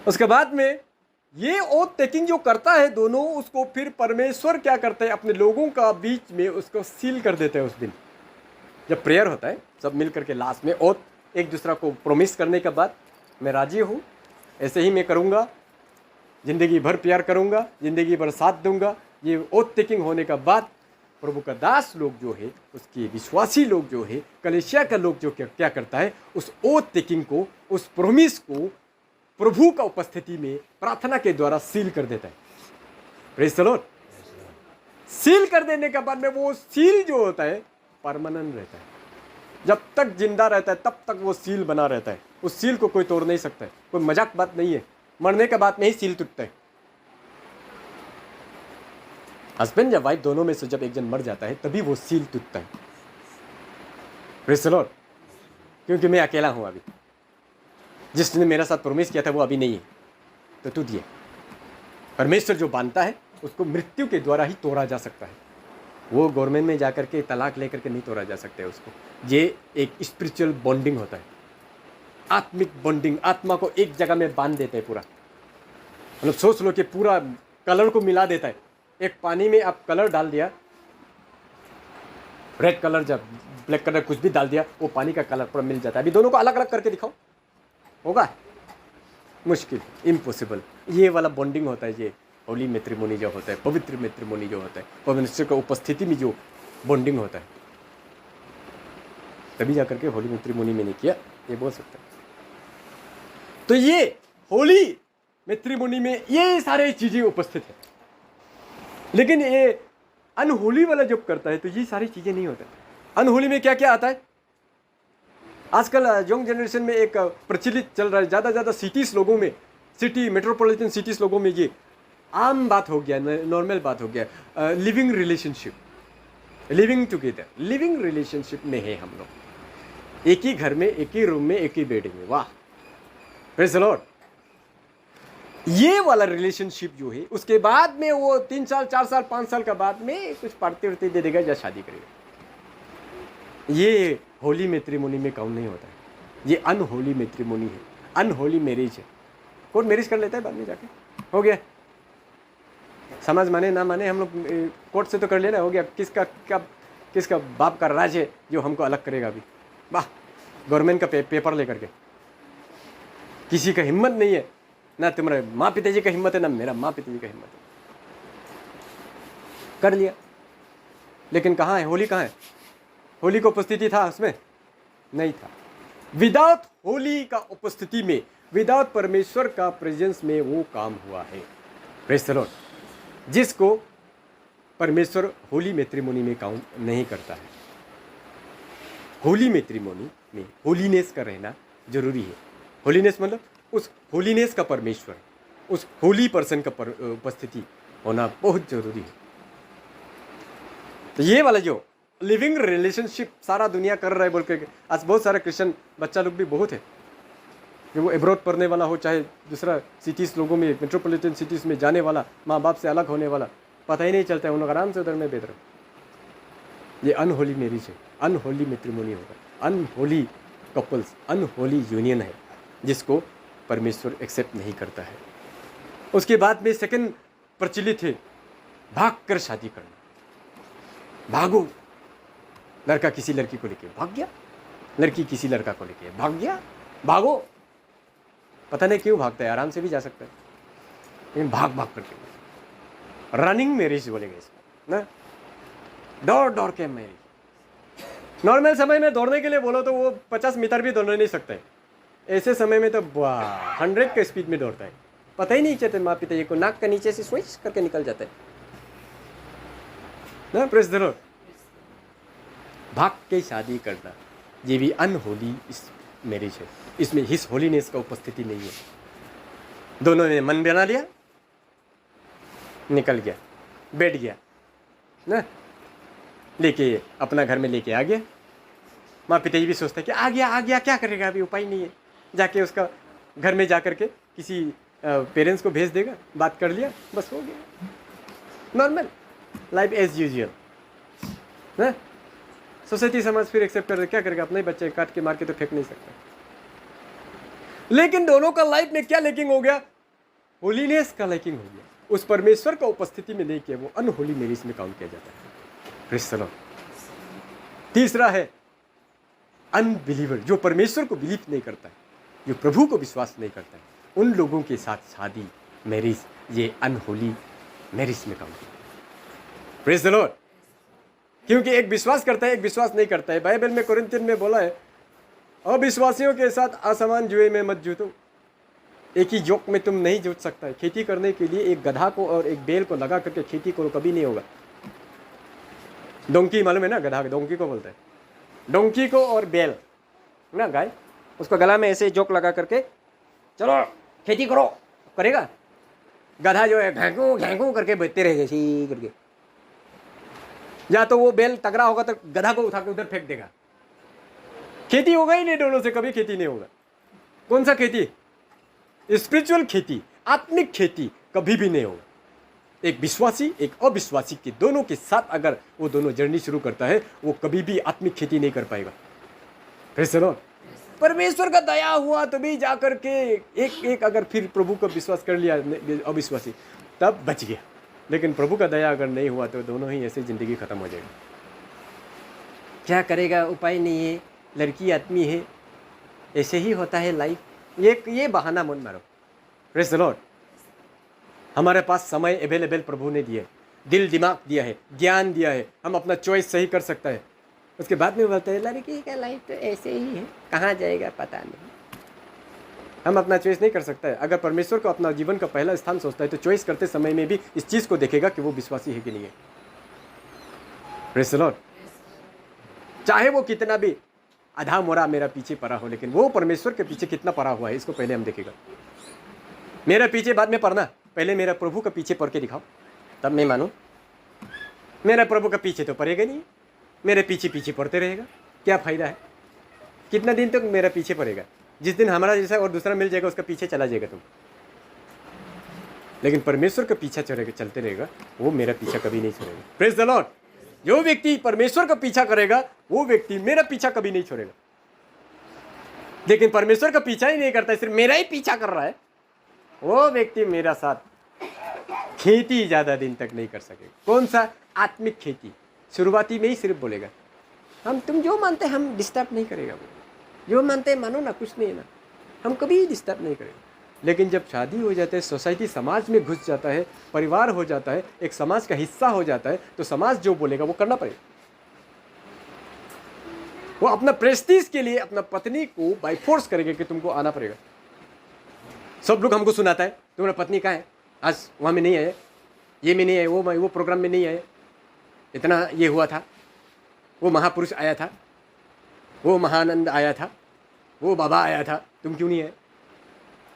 उसके बाद में ये ओथ टेकिंग जो करता है दोनों, उसको फिर परमेश्वर क्या करते हैं, अपने लोगों का बीच में उसको सील कर देते हैं। उस दिन जब प्रेयर होता है सब मिल करके लास्ट में ओथ एक दूसरा को प्रोमिस करने के बाद, मैं राजी हूँ, ऐसे ही मैं करूँगा, ज़िंदगी भर प्यार करूँगा, ज़िंदगी भर साथ दूंगा। ये ओथ टेकिंग होने का बाद प्रभु का दास लोग जो है, उसके विश्वासी लोग जो है, कलीसिया का लोग जो क्या करता है, उस ओथ टेकिंग को, उस प्रोमिस को प्रभु का उपस्थिति में प्रार्थना के द्वारा सील कर देता है। Praise the Lord. सील कर देने के बाद में वो सील जो होता है परमानेंट रहता है, जब तक जिंदा रहता है तब तक वो सील बना रहता है। उस सील को कोई तोड़ नहीं सकता है, कोई मजाक बात नहीं है। मरने के बाद में ही सील टूटता है। हस्बैंड या वाइफ दोनों में से जब एक जन मर जाता है तभी वो सील टूटता है। Praise the Lord. क्योंकि मैं अकेला हूं अभी, जिसने मेरा साथ प्रॉमिस किया था वो अभी नहीं है, तो टूट गया। परमेश्वर जो बांधता है उसको मृत्यु के द्वारा ही तोड़ा जा सकता है। वो गवर्नमेंट में जाकर के तलाक लेकर के नहीं तोड़ा जा सकता है उसको। ये एक स्पिरिचुअल बॉन्डिंग होता है, आत्मिक बॉन्डिंग। आत्मा को एक जगह में बांध देते हैं पूरा। मतलब सोच लो कि पूरा कलर को मिला देता है। एक पानी में आप कलर डाल दिया, रेड कलर जब ब्लैक कलर कुछ भी डाल दिया, वो पानी का कलर पूरा मिल जाता है। अभी दोनों को अलग अलग करके दिखाओ, होगा? मुश्किल, इम्पॉसिबल। ये वाला बॉन्डिंग होता है, ये होली मैट्रिमोनी जो होता है, पवित्र मैट्रिमोनी जो होता है, परमेश्वर की उपस्थिति में जो बॉन्डिंग होता है, तभी जाकर के होली मैट्रिमोनी में नहीं किया, ये बोल सकते हैं। तो ये होली मैट्रिमोनी में ये सारे चीजें उपस्थित है। लेकिन ये अनहोली वाला जब करता है तो ये सारी चीजें नहीं होता। अनहोली में क्या क्या आता है? आजकल यंग जनरेशन में एक प्रचलित चल रहा है, ज़्यादा सिटीज़ लोगों में, सिटी मेट्रोपॉलिटन सिटीज़ लोगों में ये आम बात हो गया, नॉर्मल बात हो गया। Living relationship, living together, living relationship में है हम लोग, एक ही घर में, एक ही रूम में, एक ही बेड में। वाह, प्रेज़ द लॉर्ड। ये वाला रिलेशनशिप जो है, उसके बाद में वो 3 साल 4 साल 5 साल का बाद में कुछ पार्टी वार्टी दे देगा या शादी करेगा। ये होली मैट्रिमोनी में काउंट नहीं होता है, ये अनहोली मैट्रिमोनी है, अनहोली मैरिज है। कोर्ट मैरिज कर लेता है बाद में जाके, हो गया। समाज माने ना माने, हम लोग कोर्ट से तो कर लेना, हो गया। किसका बाप का राज है जो हमको अलग करेगा अभी? वाह, गवर्नमेंट का पेपर लेकर के किसी का हिम्मत नहीं है, ना तुम्हारे माँ पिताजी का हिम्मत है, ना मेरा माँ पिताजी का हिम्मत है। कर लिया, लेकिन कहाँ है होली? कहाँ है होली? को उपस्थिति था उसमें? नहीं था। विदाउट होली का उपस्थिति में, विदाउट परमेश्वर का प्रेजेंस में वो काम हुआ है। Praise the Lord. जिसको परमेश्वर होली मैट्रिमोनी में काउंट नहीं करता है। होली मैट्रिमोनी में होलीनेस का रहना जरूरी है। होलीनेस मतलब उस होलीनेस का परमेश्वर, उस होली पर्सन का उपस्थिति होना बहुत जरूरी है। तो ये वाला जो लिविंग रिलेशनशिप सारा दुनिया कर रहा है बोल के, आज बहुत सारे क्रिश्चियन बच्चा लोग भी बहुत है जो वो एब्रॉड पढ़ने वाला हो, चाहे दूसरा सिटीज़ लोगों में, मेट्रोपॉलिटन सिटीज़ में जाने वाला, माँ बाप से अलग होने वाला, पता ही नहीं चलता है, उन लोग आराम से उधर में बेहतर। ये अनहोली मैरिज है, अनहोली मैट्रिमोनी होगा, अनहोली कपल्स, अनहोली यूनियन है जिसको परमेश्वर एक्सेप्ट नहीं करता है। उसके बाद में सेकंड प्रचलित है भाग कर शादी करना। भागो, लड़का किसी लड़की को लेके भाग गया, लड़की किसी लड़का को लेके भाग गया, भागो। पता नहीं क्यों भागता है, आराम से भी जा सकता है, लेकिन भाग करके रनिंग मैरिज बोलेंगे इसको ना, दौड़ के मैरिज। नॉर्मल समय में दौड़ने के लिए बोलो तो वो 50 मीटर भी दौड़ नहीं सकता है, ऐसे समय में तो वाह 100 के स्पीड में दौड़ता है, पता ही नहीं चलता माँ पिता जी को, नाक के नीचे से स्विच करके निकल जाता है ना। Praise the Lord. भाग के शादी करना ये भी अनहोली इस मैरिज है, इसमें हिस होलीनेस का उपस्थिति नहीं है। दोनों ने मन बना लिया, निकल गया, बैठ गया ना, लेके अपना घर में लेके आ गया। माँ पिता जी भी सोचते हैं कि आ गया क्या करेगा, अभी उपाय नहीं है, जाके उसका घर में जा कर के किसी पेरेंट्स को भेज देगा, बात कर लिया, बस हो गया, नॉर्मल लाइफ एज यूजुअल ना। सोसाइटी समाज फिर एक्सेप्ट कर दे, क्या करेगा, अपने बच्चे काट के मार के तो फेंक नहीं सकता। लेकिन दोनों का लाइफ में क्या लैकिंग हो गया, होलीनेस का लैकिंग हो गया, उस परमेश्वर का उपस्थिति में नहीं किया, वो अनहोली मैरिज में काउंट किया जाता है। Praise the Lord. तीसरा है अनबिलीवर, जो परमेश्वर को बिलीव नहीं करता है, जो प्रभु को विश्वास नहीं करता है, उन लोगों के साथ शादी मैरिज ये अनहोली मैरिज में काउंट किया। Praise the Lord. क्योंकि एक विश्वास करता है, एक विश्वास नहीं करता है। बाइबल में कोरिन्थियन में बोला है, अविश्वासियों के साथ असमान जुए में मत जूतो, एक ही जोक में तुम नहीं जुट सकता है। खेती करने के लिए एक गधा को और एक बैल को लगा करके खेती करो, कभी नहीं होगा। डोंकी मालूम है ना, गधा डोंकी को बोलता है, डोंकी को और बैल ना गाय, उसको गला में ऐसे जोक लगा करके चलो खेती करो, करेगा। गधा जो है घैंकू घैंकू करके बजते रहेगा सी करके, या तो वो बैल तगड़ा होगा तो गधा को उठा के उधर फेंक देगा, खेती होगा ही नहीं, दोनों से कभी खेती नहीं होगा। कौन सा खेती? स्पिरिचुअल खेती, आत्मिक खेती कभी भी नहीं होगा। एक विश्वासी एक अविश्वासी के दोनों के साथ अगर वो दोनों जर्नी शुरू करता है, वो कभी भी आत्मिक खेती नहीं कर पाएगा। Praise the Lord. परमेश्वर का दया हुआ तो भी जाकर के एक अगर फिर प्रभु का विश्वास कर लिया अविश्वासी, तब बच गया। लेकिन प्रभु का दया अगर नहीं हुआ तो दोनों ही ऐसे ज़िंदगी ख़त्म हो जाएगी। क्या करेगा, उपाय नहीं है, लड़की आदमी है, ऐसे ही होता है लाइफ। ये बहाना मत मारो। Praise the Lord. हमारे पास समय अवेलेबल प्रभु ने दिया है, दिल दिमाग दिया है, ज्ञान दिया है, हम अपना चॉइस सही कर सकता है। उसके बाद में बोलते हैं लड़की का लाइफ तो ऐसे ही है, कहाँ जाएगा पता नहीं। हम अपना चॉइस नहीं कर सकता है। अगर परमेश्वर को अपना जीवन का पहला स्थान सोचता है तो चॉइस करते समय में भी इस चीज़ को देखेगा कि वो विश्वासी है कि नहीं है। Praise the Lord. चाहे वो कितना भी आधा मोरा मेरा पीछे पड़ा हो, लेकिन वो परमेश्वर के पीछे कितना पड़ा हुआ है इसको पहले हम देखेगा। मेरा पीछे बाद में पढ़ना, पहले मेरा प्रभु का पीछे पढ़ के दिखाओ, तब मैं मानूं। मेरा प्रभु का पीछे तो पड़ेगा नहीं, मेरे पीछे पीछे पढ़ते रहेगा, क्या फ़ायदा है? कितना दिन तक मेरा पीछे पड़ेगा? जिस दिन हमारा जैसा और दूसरा मिल जाएगा उसका पीछे चला जाएगा तुम। लेकिन परमेश्वर का पीछा चलते रहेगा, वो मेरा पीछा कभी नहीं छोड़ेगा। Praise the Lord. जो व्यक्ति परमेश्वर का पीछा करेगा वो व्यक्ति मेरा पीछा कभी नहीं छोड़ेगा। लेकिन परमेश्वर का पीछा ही नहीं करता, सिर्फ मेरा ही पीछा कर रहा है, वो व्यक्ति मेरा साथ खेती ज़्यादा दिन तक नहीं कर सकेगा। कौन सा? आत्मिक खेती। शुरुआती में ही सिर्फ बोलेगा हम तुम जो मानते हैं हम डिस्टर्ब नहीं करेगा, वो जो मानते हैं मानो ना, कुछ नहीं है ना, हम कभी डिस्टर्ब नहीं करेंगे। लेकिन जब शादी हो जाता है, सोसाइटी समाज में घुस जाता है, परिवार हो जाता है, एक समाज का हिस्सा हो जाता है, तो समाज जो बोलेगा वो करना पड़ेगा। वो अपना प्रेस्टीज के लिए अपना पत्नी को बाय फोर्स करेंगे कि तुमको आना पड़ेगा। सब लोग हमको सुनाता है तुम्हारा पत्नी कहाँ है, आज वहाँ में नहीं आया, ये में नहीं आया, वो प्रोग्राम में नहीं आया, इतना ये हुआ था, वो महापुरुष आया था, वो महानंद आया था, वो बाबा आया था, तुम क्यों नहीं आए,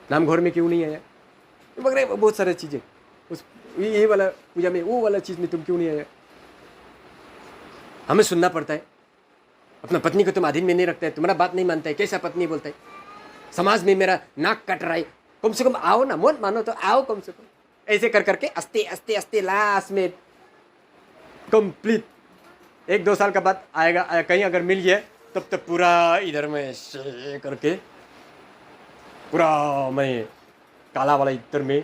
नामघर में क्यों नहीं आया, वगैरह बहुत सारी चीज़ें। उस ये वाला पूजा में, वो वाला चीज़ में तुम क्यों नहीं आया। हमें सुनना पड़ता है। अपना पत्नी को तुम अधीन में नहीं रखता है, तुम्हारा बात नहीं मानता है, कैसा पत्नी बोलता है, समाज में मेरा नाक कट रहा है, कम से कम आओ ना, मत मानो तो आओ कम से कम। ऐसे कर करके अस्ते अस्ते अस्ते लास्ट में कंप्लीट 1-2 साल का बाद आएगा, कहीं अगर मिल गया तब तक पूरा इधर में से करके पूरा मैं काला वाला इधर में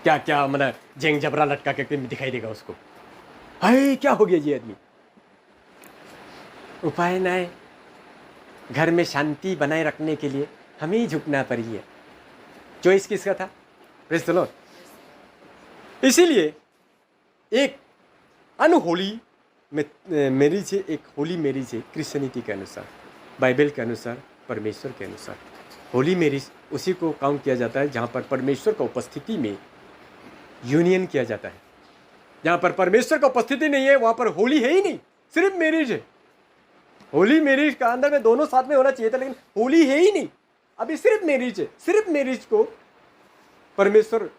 क्या क्या मतलब जेंग जबरा लटका के दिखाई देगा उसको। हाय क्या हो गया ये आदमी। उपाय ना है, घर में शांति बनाए रखने के लिए हमें ही झुकना पड़ी है। चॉइस किसका था? Praise the Lord. इसीलिए एक अनहोली मैरिज है, एक होली मैरिज है क्रिश्चियनिटी के अनुसार। बाइबल के अनुसार, परमेश्वर के अनुसार होली मैरिज उसी को काउंट किया जाता है जहाँ पर परमेश्वर का उपस्थिति में यूनियन किया जाता है। जहाँ पर परमेश्वर का उपस्थिति नहीं है वहाँ पर होली है ही नहीं, सिर्फ मैरिज है। होली मैरिज का अंदर में दोनों साथ में होना चाहिए था, लेकिन होली है ही नहीं, अभी सिर्फ मैरिज है। सिर्फ मैरिज को परमेश्वर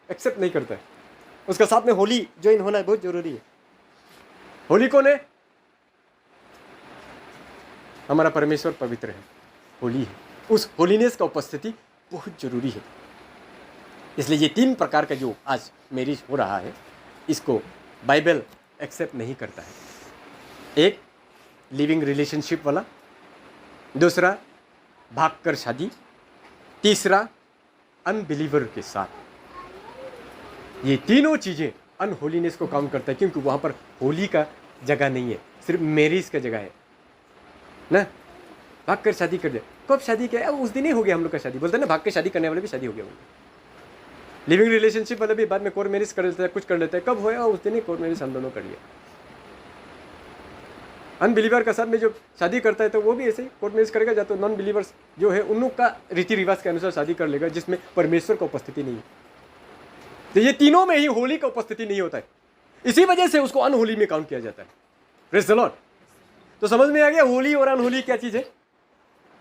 एक्सेप्ट नहीं करता है, उसका साथ में होली ज्वाइन होना बहुत जरूरी है। होली कौन है? हमारा परमेश्वर पवित्र है, होली है, उस होलीनेस का उपस्थिति बहुत जरूरी है। इसलिए ये 3 प्रकार का जो आज मैरिज हो रहा है इसको बाइबल एक्सेप्ट नहीं करता है। एक लिविंग रिलेशनशिप वाला, दूसरा भागकर शादी, तीसरा अनबिलीवर के साथ। ये तीनों चीज़ें अनहोलीनेस को काउंट करता है, क्योंकि वहाँ पर होली का जगह नहीं है, सिर्फ मैरिज का जगह है ना। भाग कर शादी कर दे, कब शादी किया? अब उस दिन ही हो गया हम लोग का शादी, बोलते हैं ना, भाग के शादी करने वाले भी शादी हो गया उनका। लिविंग रिलेशनशिप वाले भी बाद में कोर्ट मैरिज कर लेते हैं, कुछ कर लेते हैं, कब होया? उस दिन ही कोर्ट मैरिज हम दोनों कर लिया। अनबिलीवर का साथ में जो शादी करता है तो वो भी ऐसे ही कोर्ट मैरिज करेगा, या तो नॉन बिलीवर्स जो है उन लोग का रीति रिवाज के अनुसार शादी कर लेगा जिसमें परमेश्वर का उपस्थिति नहीं है। तो ये तीनों में ही होली का उपस्थिति नहीं होता है, इसी वजह से उसको अनहोली में काउंट किया जाता है। Praise the Lord. तो समझ में आ गया होली और अनहोली क्या चीज़ है।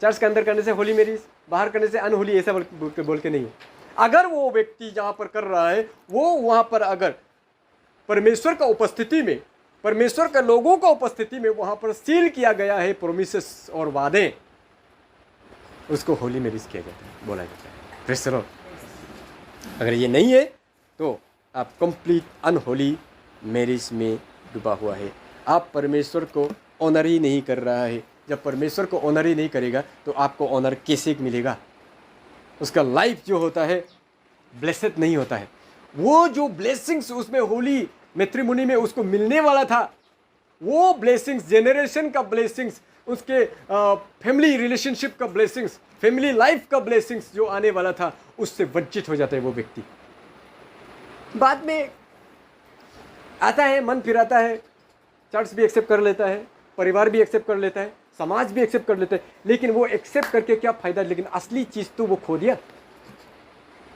चर्च के अंदर करने से होली मैरिज, बाहर करने से अनहोली, ऐसा बोल के नहीं है। अगर वो व्यक्ति जहाँ पर कर रहा है वो वहाँ पर अगर परमेश्वर का उपस्थिति में, परमेश्वर के लोगों का उपस्थिति में वहाँ पर सील किया गया है प्रोमिसेस और वादे, उसको होली मैरिज किया जाता है, बोला जाता है। Praise the Lord. अगर ये नहीं है तो आप कंप्लीट अनहोली मैरिज में डूबा हुआ है, आप परमेश्वर को ऑनर ही नहीं कर रहा है। जब परमेश्वर को ऑनर ही नहीं करेगा तो आपको ऑनर कैसे मिलेगा? उसका लाइफ जो होता है ब्लेसेड नहीं होता है। वो जो ब्लेसिंग्स उसमें होली मैट्रिमोनी में उसको मिलने वाला था, वो ब्लेसिंग्स, जेनरेशन का ब्लेसिंग्स, उसके फैमिली रिलेशनशिप का ब्लेसिंग्स, फैमिली लाइफ का ब्लेसिंग्स जो आने वाला था, उससे वंचित हो जाता है वो व्यक्ति। बाद में आता है, मन फिराता है, चर्च भी एक्सेप्ट कर लेता है, परिवार भी एक्सेप्ट कर लेता है, समाज भी एक्सेप्ट कर लेता है, लेकिन वो एक्सेप्ट करके क्या फायदा? लेकिन असली चीज तो वो खो दिया।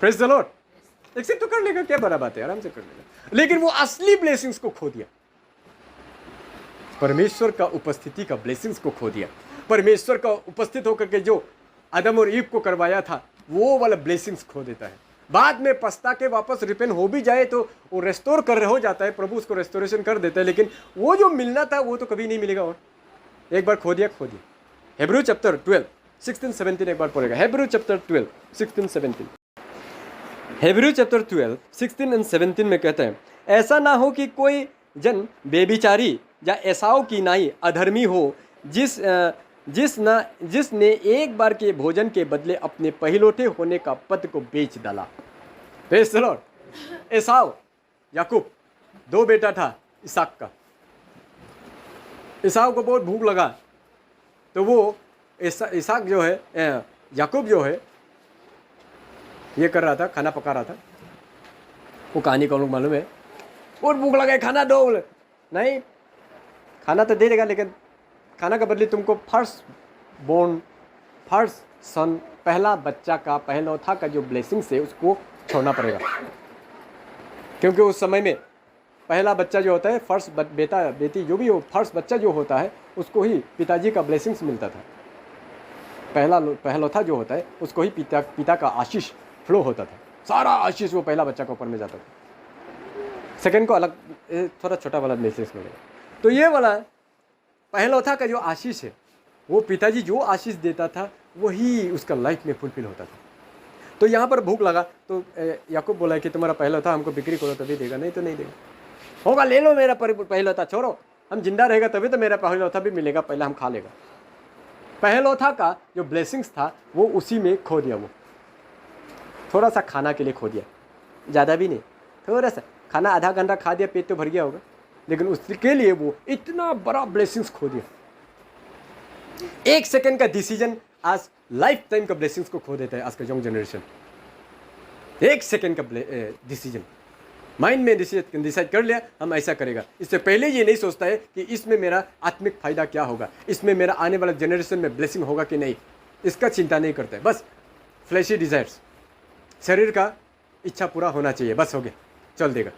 Praise the Lord. एक्सेप्ट तो कर लेगा, क्या बड़ा बात है, आराम से कर लेगा, लेकिन वो असली ब्लेसिंग्स को खो दिया, परमेश्वर का उपस्थिति का ब्लेसिंग्स को खो दिया। परमेश्वर का उपस्थित होकर के जो आदम और ईव को करवाया था वो वाला ब्लेसिंग्स खो देता है। बाद में पछता के वापस रिपेंट हो भी जाए तो वो रेस्टोर कर हो जाता है, प्रभु उसको रेस्टोरेशन कर देता है, लेकिन वो जो मिलना था वो तो कभी नहीं मिलेगा। और एक बार खो दिया, खो दिया। हिब्रू चैप्टर 12 16 17 एक बार पढ़ेगा। Hebrew chapter 12 16 17। हिब्रू चैप्टर 12 16 और 17 में कहते हैं, ऐसा ना हो कि कोई जन बेबिचारी या एसाव की नाई अधर्मी हो, जिसने एक बार के भोजन के बदले अपने पहिलौठे होने का पद को बेच डाला। Praise the lord. एसाव, याकूब, 2 बेटा था इसाक का। इसाक को बहुत भूख लगा तो वो इसाक जो है, याकूब जो है, ये कर रहा था, खाना पका रहा था। वो कहानी को लोग मालूम है। बहुत भूख लगा है, खाना दो। बोले नहीं, खाना तो दे देगा, लेकिन खाना का बदले तुमको फर्स्ट सन, पहला बच्चा का, पहलौठा का जो ब्लेसिंग्स है उसको छोड़ना पड़ेगा। क्योंकि उस समय में पहला बच्चा जो होता है, फर्स्ट बेटा बेटी जो भी हो, फर्स्ट बच्चा जो होता है उसको ही पिताजी का ब्लेसिंग्स मिलता था। पहलौठा जो होता है उसको ही पिता का आशीष फ्लो होता था, सारा आशीष वो पहला बच्चा के ऊपर में जाता था। सेकंड को अलग थोड़ा छोटा वाला ब्लेसिंग्स मिलेगा। तो ये वाला पहलौठा का जो आशीष है, वो पिताजी जो आशीष देता था वही उसका लाइफ में फुलफिल होता था। तो यहाँ पर भूख लगा तो याकूब बोला कि तुम्हारा पहलौठा हमको बिक्री करो तभी देगा, नहीं तो नहीं देगा। होगा, ले लो मेरा पहलौठा, छोड़ो, हम जिंदा रहेगा तभी तो मेरा पहलौठा भी मिलेगा, पहले हम खा लेगा। पहलौठा का जो ब्लेसिंग्स था वो उसी में खो दिया। वो थोड़ा सा खाना के लिए खो दिया, ज़्यादा भी नहीं, थोड़ा सा खाना, आधा घंटा खा दिया, पेट तो भर गया होगा, लेकिन उसके लिए वो इतना बड़ा ब्लेसिंग्स खो दिया। 1 सेकंड का डिसीजन आज लाइफ टाइम का ब्लेसिंग्स को खो देता है आज का यंग जनरेशन। 1 सेकंड का डिसीजन, माइंड में डिसाइड कर लिया हम ऐसा करेगा। इससे पहले ये नहीं सोचता है कि इसमें मेरा आत्मिक फायदा क्या होगा, इसमें मेरा आने वाला जनरेशन में ब्लेसिंग होगा कि नहीं, इसका चिंता नहीं करता है। बस फ्लैशी डिजायर्स, शरीर का इच्छा पूरा होना चाहिए, बस हो गया, चल देगा।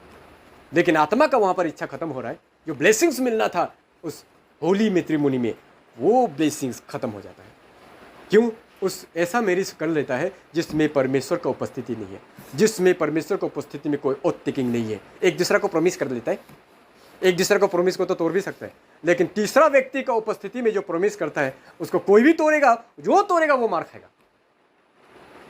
लेकिन आत्मा का वहाँ पर इच्छा खत्म हो रहा है। जो ब्लेसिंग्स मिलना था उस होली मैट्रिमोनी में, वो ब्लेसिंग्स खत्म हो जाता है। क्यों? उस ऐसा मैरिज कर लेता है जिसमें परमेश्वर का उपस्थिति नहीं है, जिसमें परमेश्वर की उपस्थिति में कोई ओथ टेकिंग नहीं है। एक दूसरा को प्रॉमिस कर लेता है, एक दूसरे को प्रॉमिस को तो तोड़ भी सकता है, लेकिन तीसरा व्यक्ति का उपस्थिति में जो प्रॉमिस करता है उसको कोई भी तोड़ेगा, जो तोड़ेगा वो मार खाएगा।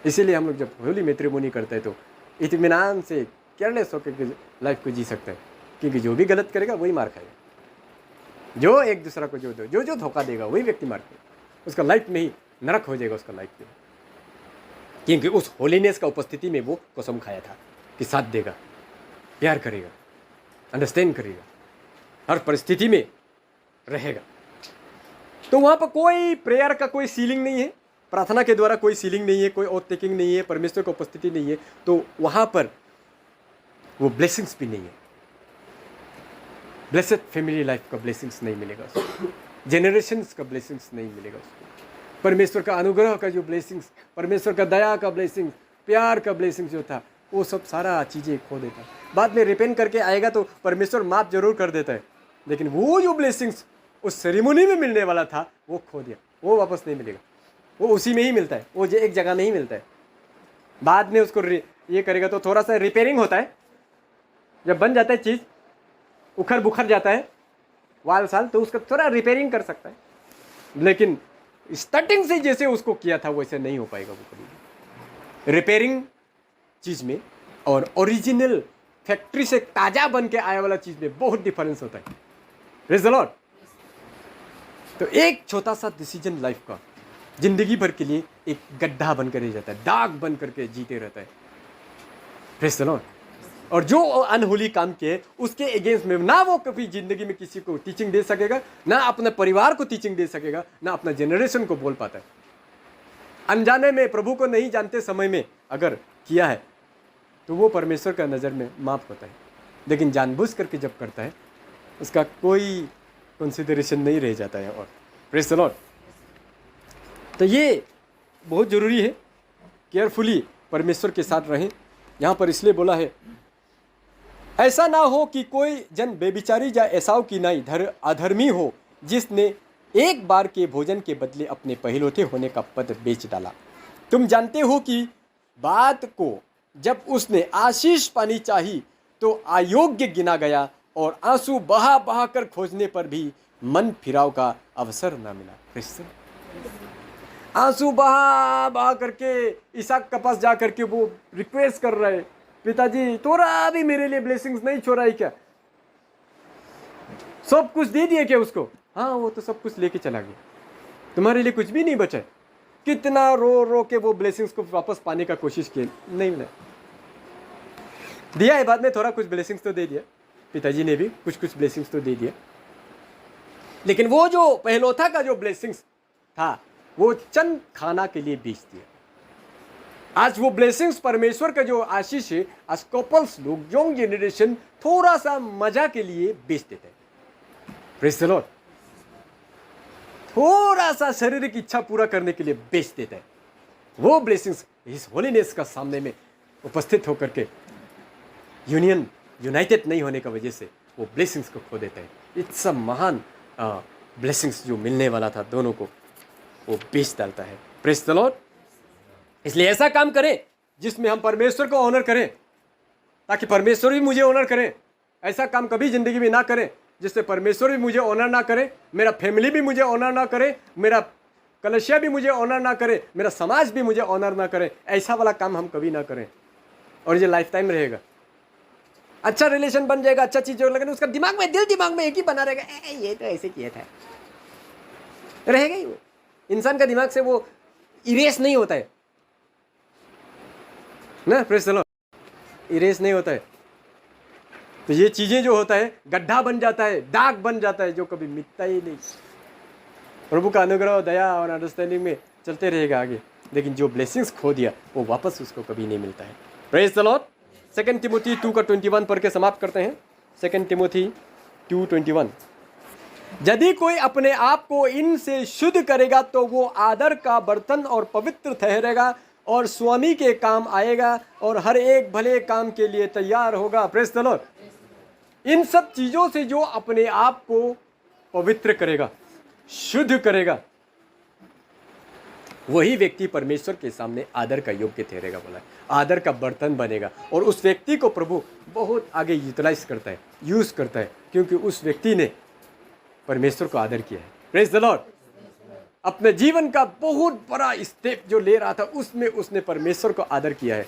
इसीलिए हम लोग जब होली मैट्रिमोनी करते हैं तो इत्मीनान से केयरलेस होकर लाइफ को जी सकता है, क्योंकि जो भी गलत करेगा वही मार खाएगा। जो एक दूसरा को जो धोखा देगा वही व्यक्ति मार खाएगा। उसका लाइफ में ही नरक हो जाएगा उसका लाइफ में, क्योंकि उस होलीनेस का उपस्थिति में वो कसम खाया था कि साथ देगा, प्यार करेगा, अंडरस्टैंड करेगा, हर परिस्थिति में रहेगा। तो वहाँ पर कोई प्रेयर का कोई सीलिंग नहीं है, प्रार्थना के द्वारा कोई सीलिंग नहीं है, कोई ओथ टेकिंग नहीं है, परमेश्वर की उपस्थिति नहीं है, तो वहाँ पर वो ब्लेसिंग्स भी नहीं है। ब्लेसेड फैमिली लाइफ का ब्लेसिंग्स नहीं मिलेगा उसको, जेनरेशंस का ब्लेसिंग्स नहीं मिलेगा उसको। परमेश्वर का अनुग्रह का जो ब्लेसिंग्स, परमेश्वर का दया का ब्लेसिंग्स, प्यार का ब्लेसिंग्स जो था, वो सब सारा चीज़ें खो देता है। बाद में रिपेंट करके आएगा तो परमेश्वर माफ़ जरूर कर देता है, लेकिन वो जो ब्लेसिंग्स उस सेरेमनी में मिलने वाला था वो खो दिया, वो वापस नहीं मिलेगा। वो उसी में ही मिलता है, वो एक जगह नहीं मिलता है। बाद में उसको ये करेगा तो थोड़ा सा रिपेयरिंग होता है। जब बन जाता है चीज़, उखड़ बुखर जाता है वाल साल, तो उसका थोड़ा रिपेयरिंग कर सकता है, लेकिन स्टार्टिंग से जैसे उसको किया था वैसे नहीं हो पाएगा वो कभी। रिपेयरिंग चीज़ में और ओरिजिनल फैक्ट्री से ताज़ा बन के आया वाला चीज़ में बहुत डिफरेंस होता है। Praise the Lord. तो एक छोटा सा डिसीजन लाइफ का जिंदगी भर के लिए एक गड्ढा बनकर रह जाता है, दाग बन करके जीते रहता है। Praise the Lord. और जो अनहोली काम किए उसके अगेंस्ट में ना वो कभी जिंदगी में किसी को टीचिंग दे सकेगा, ना अपने परिवार को टीचिंग दे सकेगा, ना अपना जनरेशन को बोल पाता है। अनजाने में, प्रभु को नहीं जानते समय में अगर किया है तो वो परमेश्वर का नज़र में माफ होता है, लेकिन जानबूझ करके जब करता है उसका कोई कंसिडरेशन नहीं रह जाता है। और प्रेज़ द लॉर्ड। तो ये बहुत ज़रूरी है, केयरफुली परमेश्वर के साथ रहें। यहाँ पर इसलिए बोला है, ऐसा ना हो कि कोई जन बेबिचारी या एसाव की नाई अधर्मी हो, जिसने एक बार के भोजन के बदले अपने पहलौठे होने का पद बेच डाला। तुम जानते हो कि बात को जब उसने आशीष पानी चाही तो अयोग्य गिना गया, और आंसू बहा बहा कर खोजने पर भी मन फिराव का अवसर ना मिला। क्रिश्चियन आंसू बहा बहा करके इसहाक के पास जा करके वो रिक्वेस्ट कर रहे, पिताजी थोड़ा भी मेरे लिए ब्लेसिंग्स नहीं छोड़ा है क्या? सब कुछ दे दिए क्या उसको? हाँ, वो तो सब कुछ लेके चला गया, तुम्हारे लिए कुछ भी नहीं बचा। कितना रो रो के वो ब्लेसिंग्स को वापस पाने का कोशिश की, नहीं मिला। दिया है बाद में, थोड़ा कुछ ब्लेसिंग्स तो दे दिया, पिताजी ने भी कुछ कुछ ब्लेसिंग्स तो दे दिया, लेकिन वो जो पहलौठा का जो ब्लेसिंग्स था वो चंद खाना के लिए बेच दिया। आज वो ब्लेसिंग्स, परमेश्वर का जो आशीष है, आज कपल्स लोग, यंग जनरेशन थोड़ा सा मजा के लिए बेच देते हैं। Praise the Lord. थोड़ा सा शारीरिक इच्छा पूरा करने के लिए बेच देता है। वो ब्लेसिंग्स इस होलीनेस का सामने में उपस्थित होकर के यूनाइटेड नहीं होने की वजह से वो ब्लेसिंग्स को खो देता है। इट्स अ महान ब्लेसिंग्स जो मिलने वाला था दोनों को, वो बेच डालता है। Praise the Lord. इसलिए ऐसा काम करें जिसमें हम परमेश्वर को ऑनर करें, ताकि परमेश्वर भी मुझे ऑनर करें। ऐसा काम कभी जिंदगी में ना करें जिससे परमेश्वर भी मुझे ऑनर ना करे, मेरा फैमिली भी मुझे ऑनर ना करे, मेरा कलिसिया भी मुझे ऑनर ना करे, मेरा समाज भी मुझे ऑनर ना करे। ऐसा वाला काम हम कभी ना करें, और ये लाइफ टाइम रहेगा। अच्छा रिलेशन बन जाएगा, अच्छा चीज जो लगेगा, उसका दिमाग में, दिल दिमाग में एक ही बना रहेगा, ये तो ऐसे किया था, रहेगा ही वो। इंसान का दिमाग से वो इरेस नहीं होता है ना, प्रेज़ द लॉर्ड, इरेस नहीं होता है। तो ये चीजें जो होता है गड्ढा बन जाता है, दाग बन जाता है, जो कभी मिटता ही नहीं। प्रभु का अनुग्रह, दया और अंडरस्टैंडिंग में चलते रहेगा आगे, लेकिन जो ब्लेसिंग्स खो दिया वो वापस उसको कभी नहीं मिलता है। Praise the Lord. 2 तिमोथी 2 का 21 पढ़ के समाप्त करते हैं। 2 तिमोथी 2:21। यदि कोई अपने आप को इनसे शुद्ध करेगा तो वो आदर का बर्तन और पवित्र ठहरेगा और स्वामी के काम आएगा और हर एक भले काम के लिए तैयार होगा। Praise the Lord. इन सब चीज़ों से जो अपने आप को पवित्र करेगा, शुद्ध करेगा, वही व्यक्ति परमेश्वर के सामने आदर का योग्य ठहरेगा। बोला आदर का बर्तन बनेगा और उस व्यक्ति को प्रभु बहुत आगे यूटिलाइज करता है, यूज़ करता है, क्योंकि उस व्यक्ति ने परमेश्वर को आदर किया है। Praise the Lord. अपने जीवन का बहुत बड़ा स्टेप जो ले रहा था उसमें उसने परमेश्वर को आदर किया है,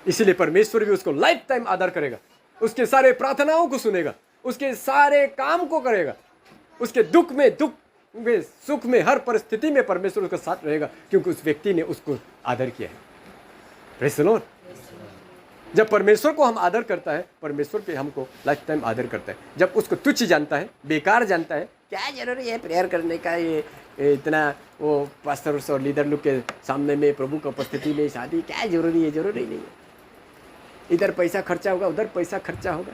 इसीलिए परमेश्वर भी उसको लाइफ टाइम आदर करेगा, उसके सारे प्रार्थनाओं को सुनेगा, उसके सारे काम को करेगा, उसके दुख में सुख में हर परिस्थिति में परमेश्वर उसके साथ रहेगा, क्योंकि उस व्यक्ति ने उसको आदर किया है। Praise the Lord. जब परमेश्वर को हम आदर करता है, परमेश्वर पे हमको लाइफ टाइम आदर करता है। जब उसको तुच्छ जानता है, बेकार जानता है, क्या जरूरी है प्रेयर करने का, ये इतना वो पास्टर्स और लीडर लोग के सामने में प्रभु की उपस्थिति में शादी क्या जरूरी है, जरूरी नहीं है, इधर पैसा खर्चा होगा, उधर पैसा खर्चा होगा,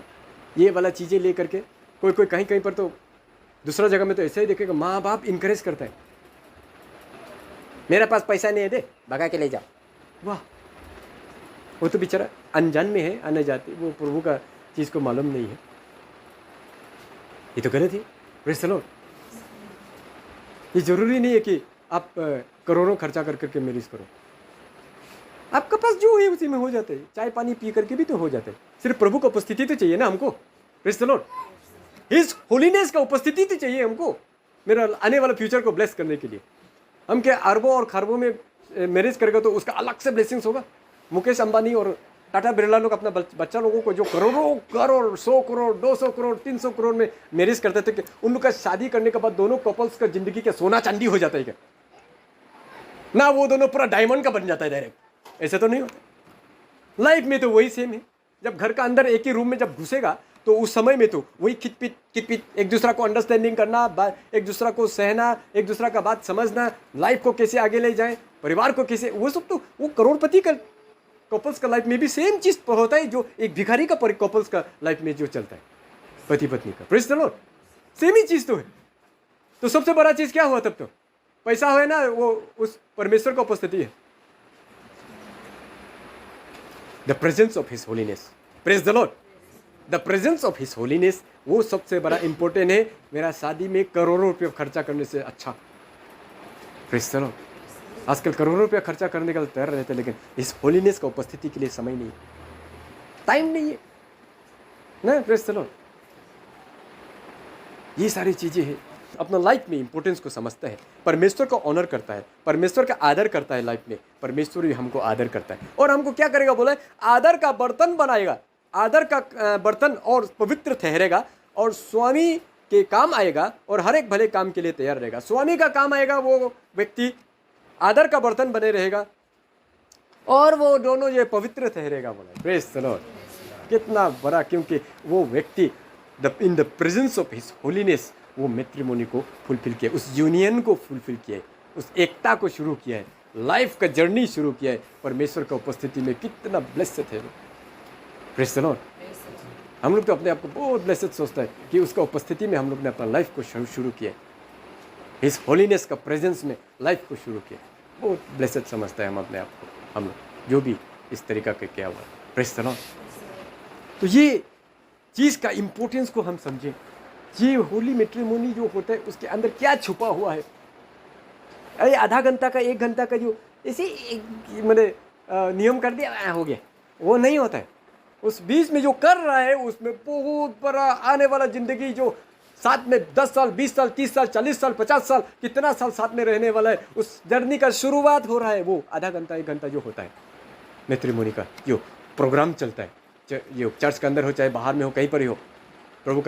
ये वाला चीज़ें ले करके कोई कहीं पर तो दूसरा जगह में तो ऐसा ही देखेगा, माँ बाप इनकरेज करता है, मेरे पास पैसा नहीं है, दे भगा के ले जाओ। वाह, वो तो बेचारा अनजान में है, आने जाते, वो प्रभु का चीज़ को मालूम नहीं है, ये तो गलत है। Praise the Lord. ये जरूरी नहीं है कि आप करोड़ों खर्चा कर करके मैरिज करो, आपके पास जो है उसी में हो जाते हैं, चाय पानी पी करके भी तो हो जाते हैं, सिर्फ प्रभु का उपस्थिति तो चाहिए ना हमको। Praise the Lord. His holiness का उपस्थिति तो चाहिए हमको, मेरा आने वाला फ्यूचर को ब्लेस करने के लिए। हम क्या अरबों और खरबों में मैरिज करेगा तो उसका अलग से ब्लेसिंग्स होगा। मुकेश अंबानी और टाटा बिरला लोग अपना बच्चा लोगों को जो करोड़ों करोड़ 100 करोड़ 200 करोड़ 300 करोड़ में मैरिज करते थे, कि उन लोग का शादी करने के बाद दोनों कपल्स का जिंदगी का सोना चांदी हो जाता है क्या? ना वो दोनों पूरा डायमंड का बन जाता है डायरेक्ट, ऐसा तो नहीं होता। लाइफ में तो वही सेम है, जब घर का अंदर एक ही रूम में जब घुसेगा तो उस समय में तो वही खिटपिट एक दूसरा को अंडरस्टैंडिंग करना, एक दूसरा को सहना, एक दूसरा का बात समझना, लाइफ को कैसे आगे ले जाए, परिवार को कैसे, वो सब तो वो करोड़पति का कपल्स का लाइफ में भी सेम चीज होता है जो एक भिखारी का कपल्स का लाइफ में जो चलता है, पति पत्नी का। Praise the Lord. सेम ही चीज तो है। तो सबसे बड़ा चीज क्या हुआ तब? तो पैसा है ना, वो उस परमेश्वर का उपस्थिति है, the presence of his holiness. Praise the Lord. The presence of his holiness वो सबसे बड़ा इंपॉर्टेंट है, मेरा शादी में करोड़ों रुपये खर्चा करने से अच्छा। Praise the Lord. आजकल करोड़ों रुपया खर्चा करने का तैयार रहते हैं, लेकिन इस होलीनेस का उपस्थिति के लिए समय नहीं है, टाइम नहीं है ना। Praise the Lord. ये सारी चीजें हैं, अपना लाइफ में इंपॉर्टेंस को समझता है, परमेश्वर को ऑनर करता है, परमेश्वर का आदर करता है लाइफ में, परमेश्वर भी हमको आदर करता है। और हमको क्या करेगा बोला है? आदर का बर्तन बनाएगा, आदर का बर्तन और पवित्र ठहरेगा और स्वामी के काम आएगा और हर एक भले काम के लिए तैयार रहेगा। स्वामी का काम आएगा, वो व्यक्ति आदर का बर्तन बने रहेगा और वो दोनों ये पवित्र ठहरेगा। बोला प्रेज़ द लॉर्ड। कितना बड़ा, क्योंकि वो व्यक्ति in the presence of his holiness वो मैट्रिमोनी को फुलफिल किया, उस यूनियन को फुलफिल किया है, उस एकता को शुरू किया है, लाइफ का जर्नी शुरू किया है। परमेश्वर का उपस्थिति में कितना ब्लेस्ड है। Praise the Lord. हम लोग तो अपने आप को बहुत ब्लेस्ड सोचता है कि उसका उपस्थिति में हम लोग ने अपना लाइफ को शुरू किया है, हिज होलीनेस का प्रेजेंस में लाइफ को शुरू किया। बहुत ब्लेस्ड समझता है हम अपने आप को, हम लोग जो भी इस तरीका का किया हुआ। Praise the Lord. तो ये चीज़ का इम्पोर्टेंस को हम समझें, ये होली मैट्रिमोनी जो होता है उसके अंदर क्या छुपा हुआ है। अरे आधा घंटा का 1 घंटा का जो ऐसे मैंने नियम कर दिया हो गया, वो नहीं होता है। उस बीच में जो कर रहा है उसमें बहुत बड़ा आने वाला ज़िंदगी, जो साथ में 10 साल 20 साल 30 साल 40 साल 50 साल कितना साल साथ में रहने वाला है, उस जर्नी का शुरुआत हो रहा है। वो आधा घंटा 1 घंटा जो होता है मैट्रिमोनी का जो प्रोग्राम चलता है, ये चर्च के अंदर हो चाहे बाहर में हो, कहीं पर ही हो, प्रभु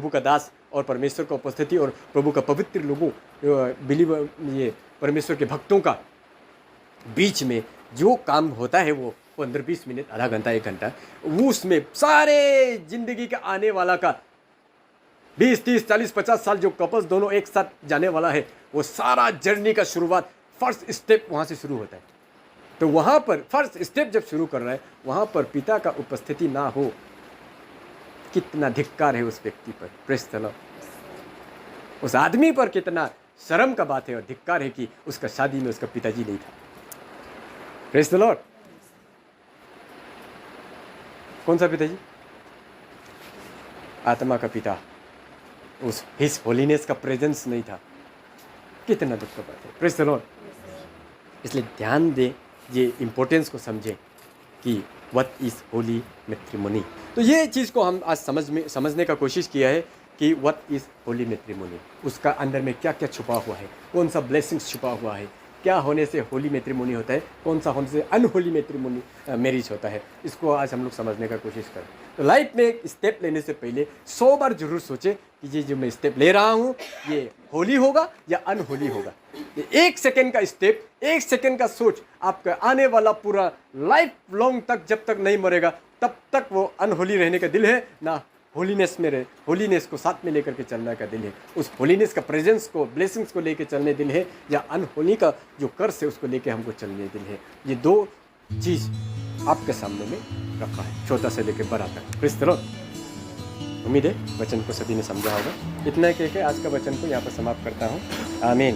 का दास और परमेश्वर का उपस्थिति और प्रभु का पवित्र लोगों बिलीवर, ये परमेश्वर के भक्तों का बीच में जो काम होता है वो 15-20 मिनट, आधा घंटा 1 घंटा, वो उसमें सारे जिंदगी का आने वाला का 20 30 40 50 साल जो कपल्स दोनों एक साथ जाने वाला है, वो सारा जर्नी का शुरुआत फर्स्ट स्टेप वहाँ से शुरू होता है। तो वहाँ पर फर्स्ट स्टेप जब शुरू कर रहा है, वहाँ पर पिता का उपस्थिति ना हो, कितना धिक्कार है उस व्यक्ति पर। Praise the Lord. उस आदमी पर कितना शर्म का बात है और धिक्कार है कि उसका शादी में उसका पिताजी नहीं था। Praise the Lord. कौन सा पिताजी? आत्मा का पिता। उस हिज होलीनेस का प्रेजेंस नहीं था। कितना दुख का बात है। Praise the Lord. इसलिए ध्यान दें, ये इम्पोर्टेंस को समझें कि व्हाट इज़ होली मैट्रिमोनी। तो ये चीज़ को हम आज समझने का कोशिश किया है कि व्हाट इज़ होली मैट्रिमोनी, उसका अंदर में क्या क्या छुपा हुआ है, कौन सा ब्लेसिंग्स छुपा हुआ है, क्या होने से होली मैट्रिमोनी होता है, कौन सा होने से अनहोली मैट्रिमोनी मैरिज होता है। इसको आज हम लोग समझने का कोशिश करें। तो लाइफ में एक स्टेप लेने से पहले 100 बार जरूर सोचें कि ये जो मैं स्टेप ले रहा हूँ ये होली होगा या अनहोली होगा। ये 1 सेकेंड का स्टेप, 1 सेकेंड का सोच आपका आने वाला पूरा लाइफ लॉन्ग तक, जब तक नहीं मरेगा तब तक वो अनहोली रहने का दिल है ना, होलीनेस में रहे, होलीनेस को साथ में लेकर के चलने का दिल है, उस होलीनेस का प्रेजेंस को, ब्लेसिंग्स को लेके चलने दिल है, या अनहोली का जो कर्स है उसको लेके हमको चलने दिल है। ये 2 चीज़ आपके सामने में रखा है, छोटा से लेके बड़ा तक। Praise the Lord. उम्मीद है वचन को सभी ने समझा होगा। इतना कह के आज का वचन को यहाँ पर समाप्त करता हूँ। आमीन।